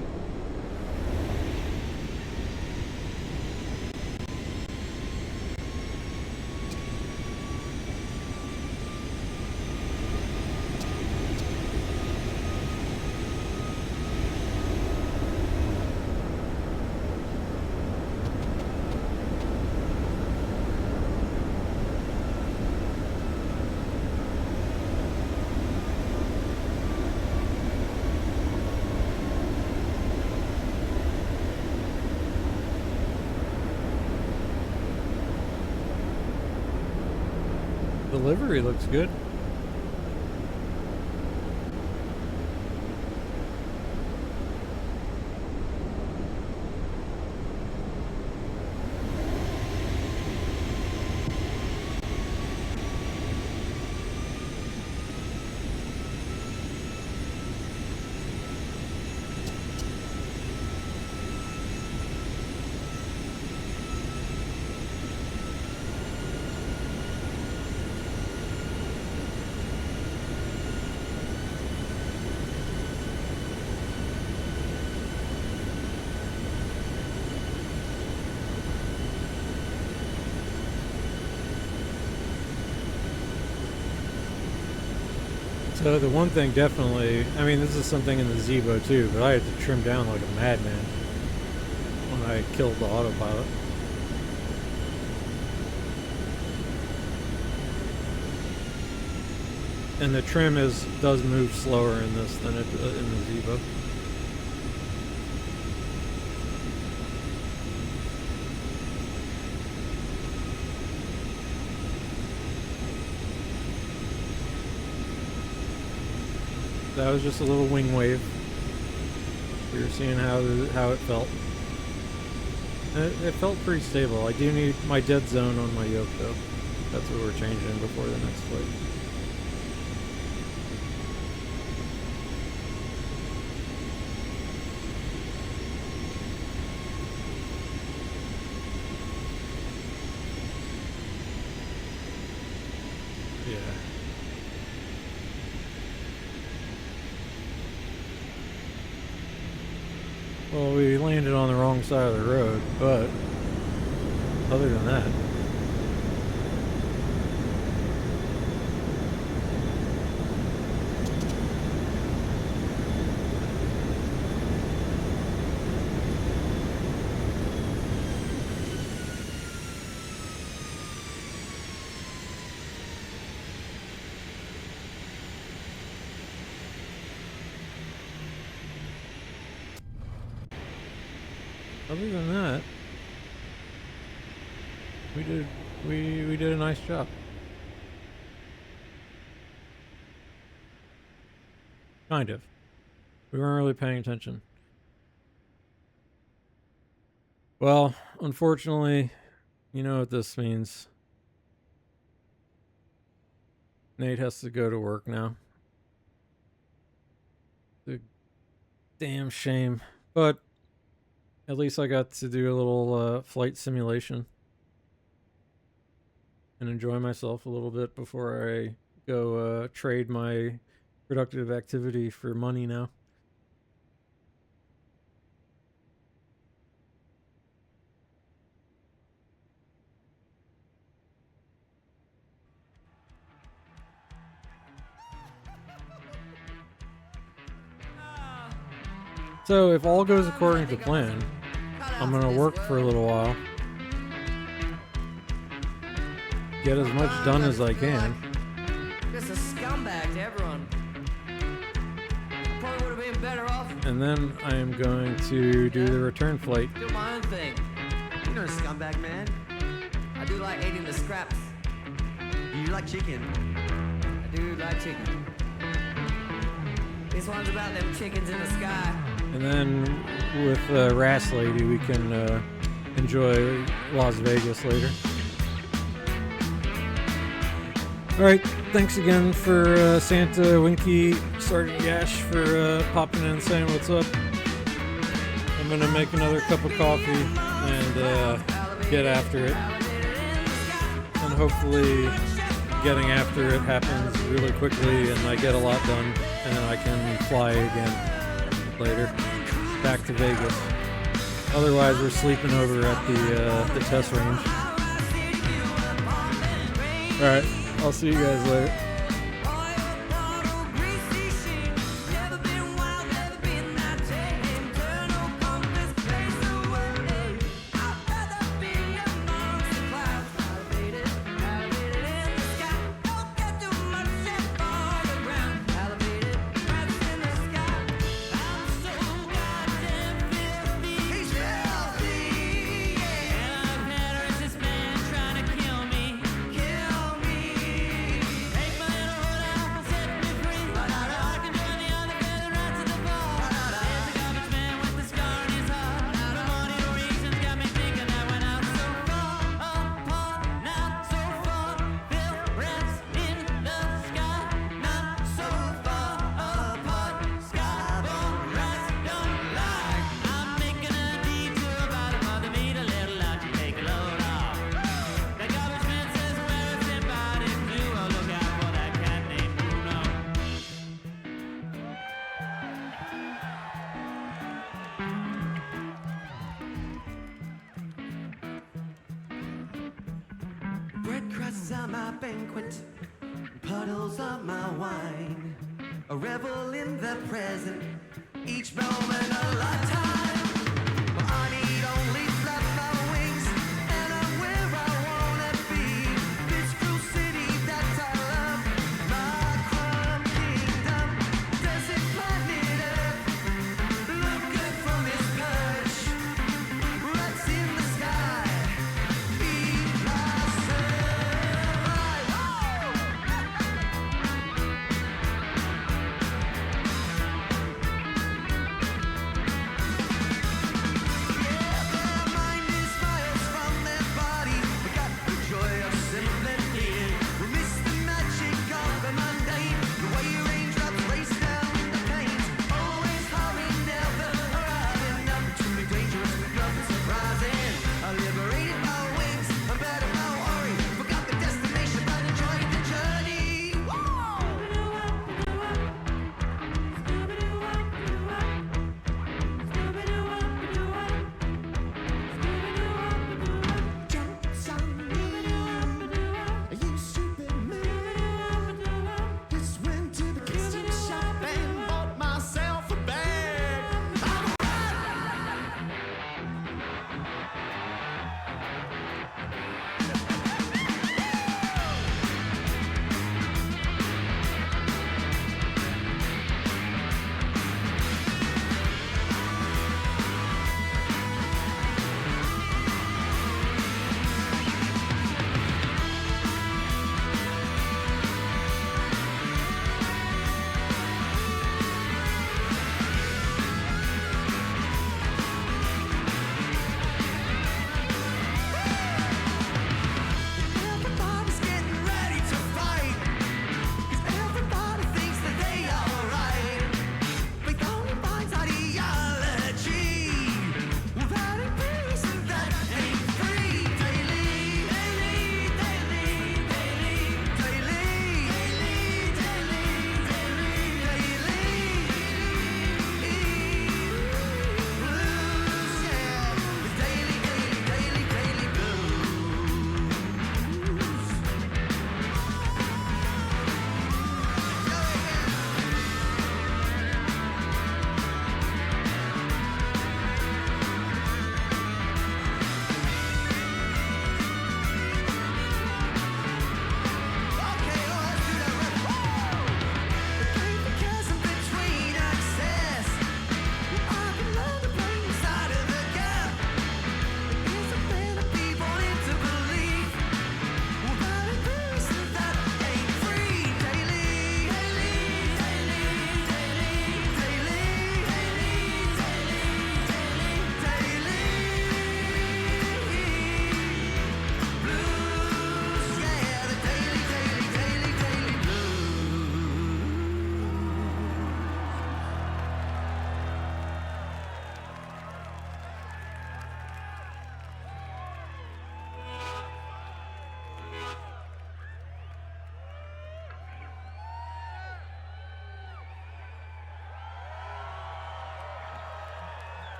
The livery looks good. So the one thing definitely, I mean this is something in the Zebo too, but I had to trim down like a madman when I killed the autopilot. And the trim does move slower in this than it in the Zebo. That was just a little wing wave. We were seeing how it felt. It felt pretty stable. I do need my dead zone on my yoke though. That's what we're changing before the next flight. Yeah. Well, we landed on the wrong side of the road, but other than that, other than that, we did a nice job. Kind of. We weren't really paying attention. Well, unfortunately, you know what this means. Nate has to go to work now. It's a damn shame. But at least I got to do a little flight simulation and enjoy myself a little bit before I go trade my productive activity for money now. So if all goes according to plan, I'm gonna work for a little while, get as much done as I can. Just a scumbag to everyone. Probably would have been better off And then I am going to do the return flight. doing my own thing. You're a scumbag, man. I do like eating the scraps. You like chicken? I do like chicken. This one's about them chickens in the sky. And then with RAAS Lady, we can enjoy Las Vegas later. Alright, thanks again for Santa, Winky, Sergeant Yash for popping in and saying what's up. I'm gonna make another cup of coffee and get after it. And hopefully getting after it happens really quickly and I get a lot done and I can fly again later back to Vegas. Otherwise we're sleeping over at the test range. Alright, I'll see you guys later. Bread crusts are my banquet, puddles are my wine. A revel in the present, each moment a lifetime.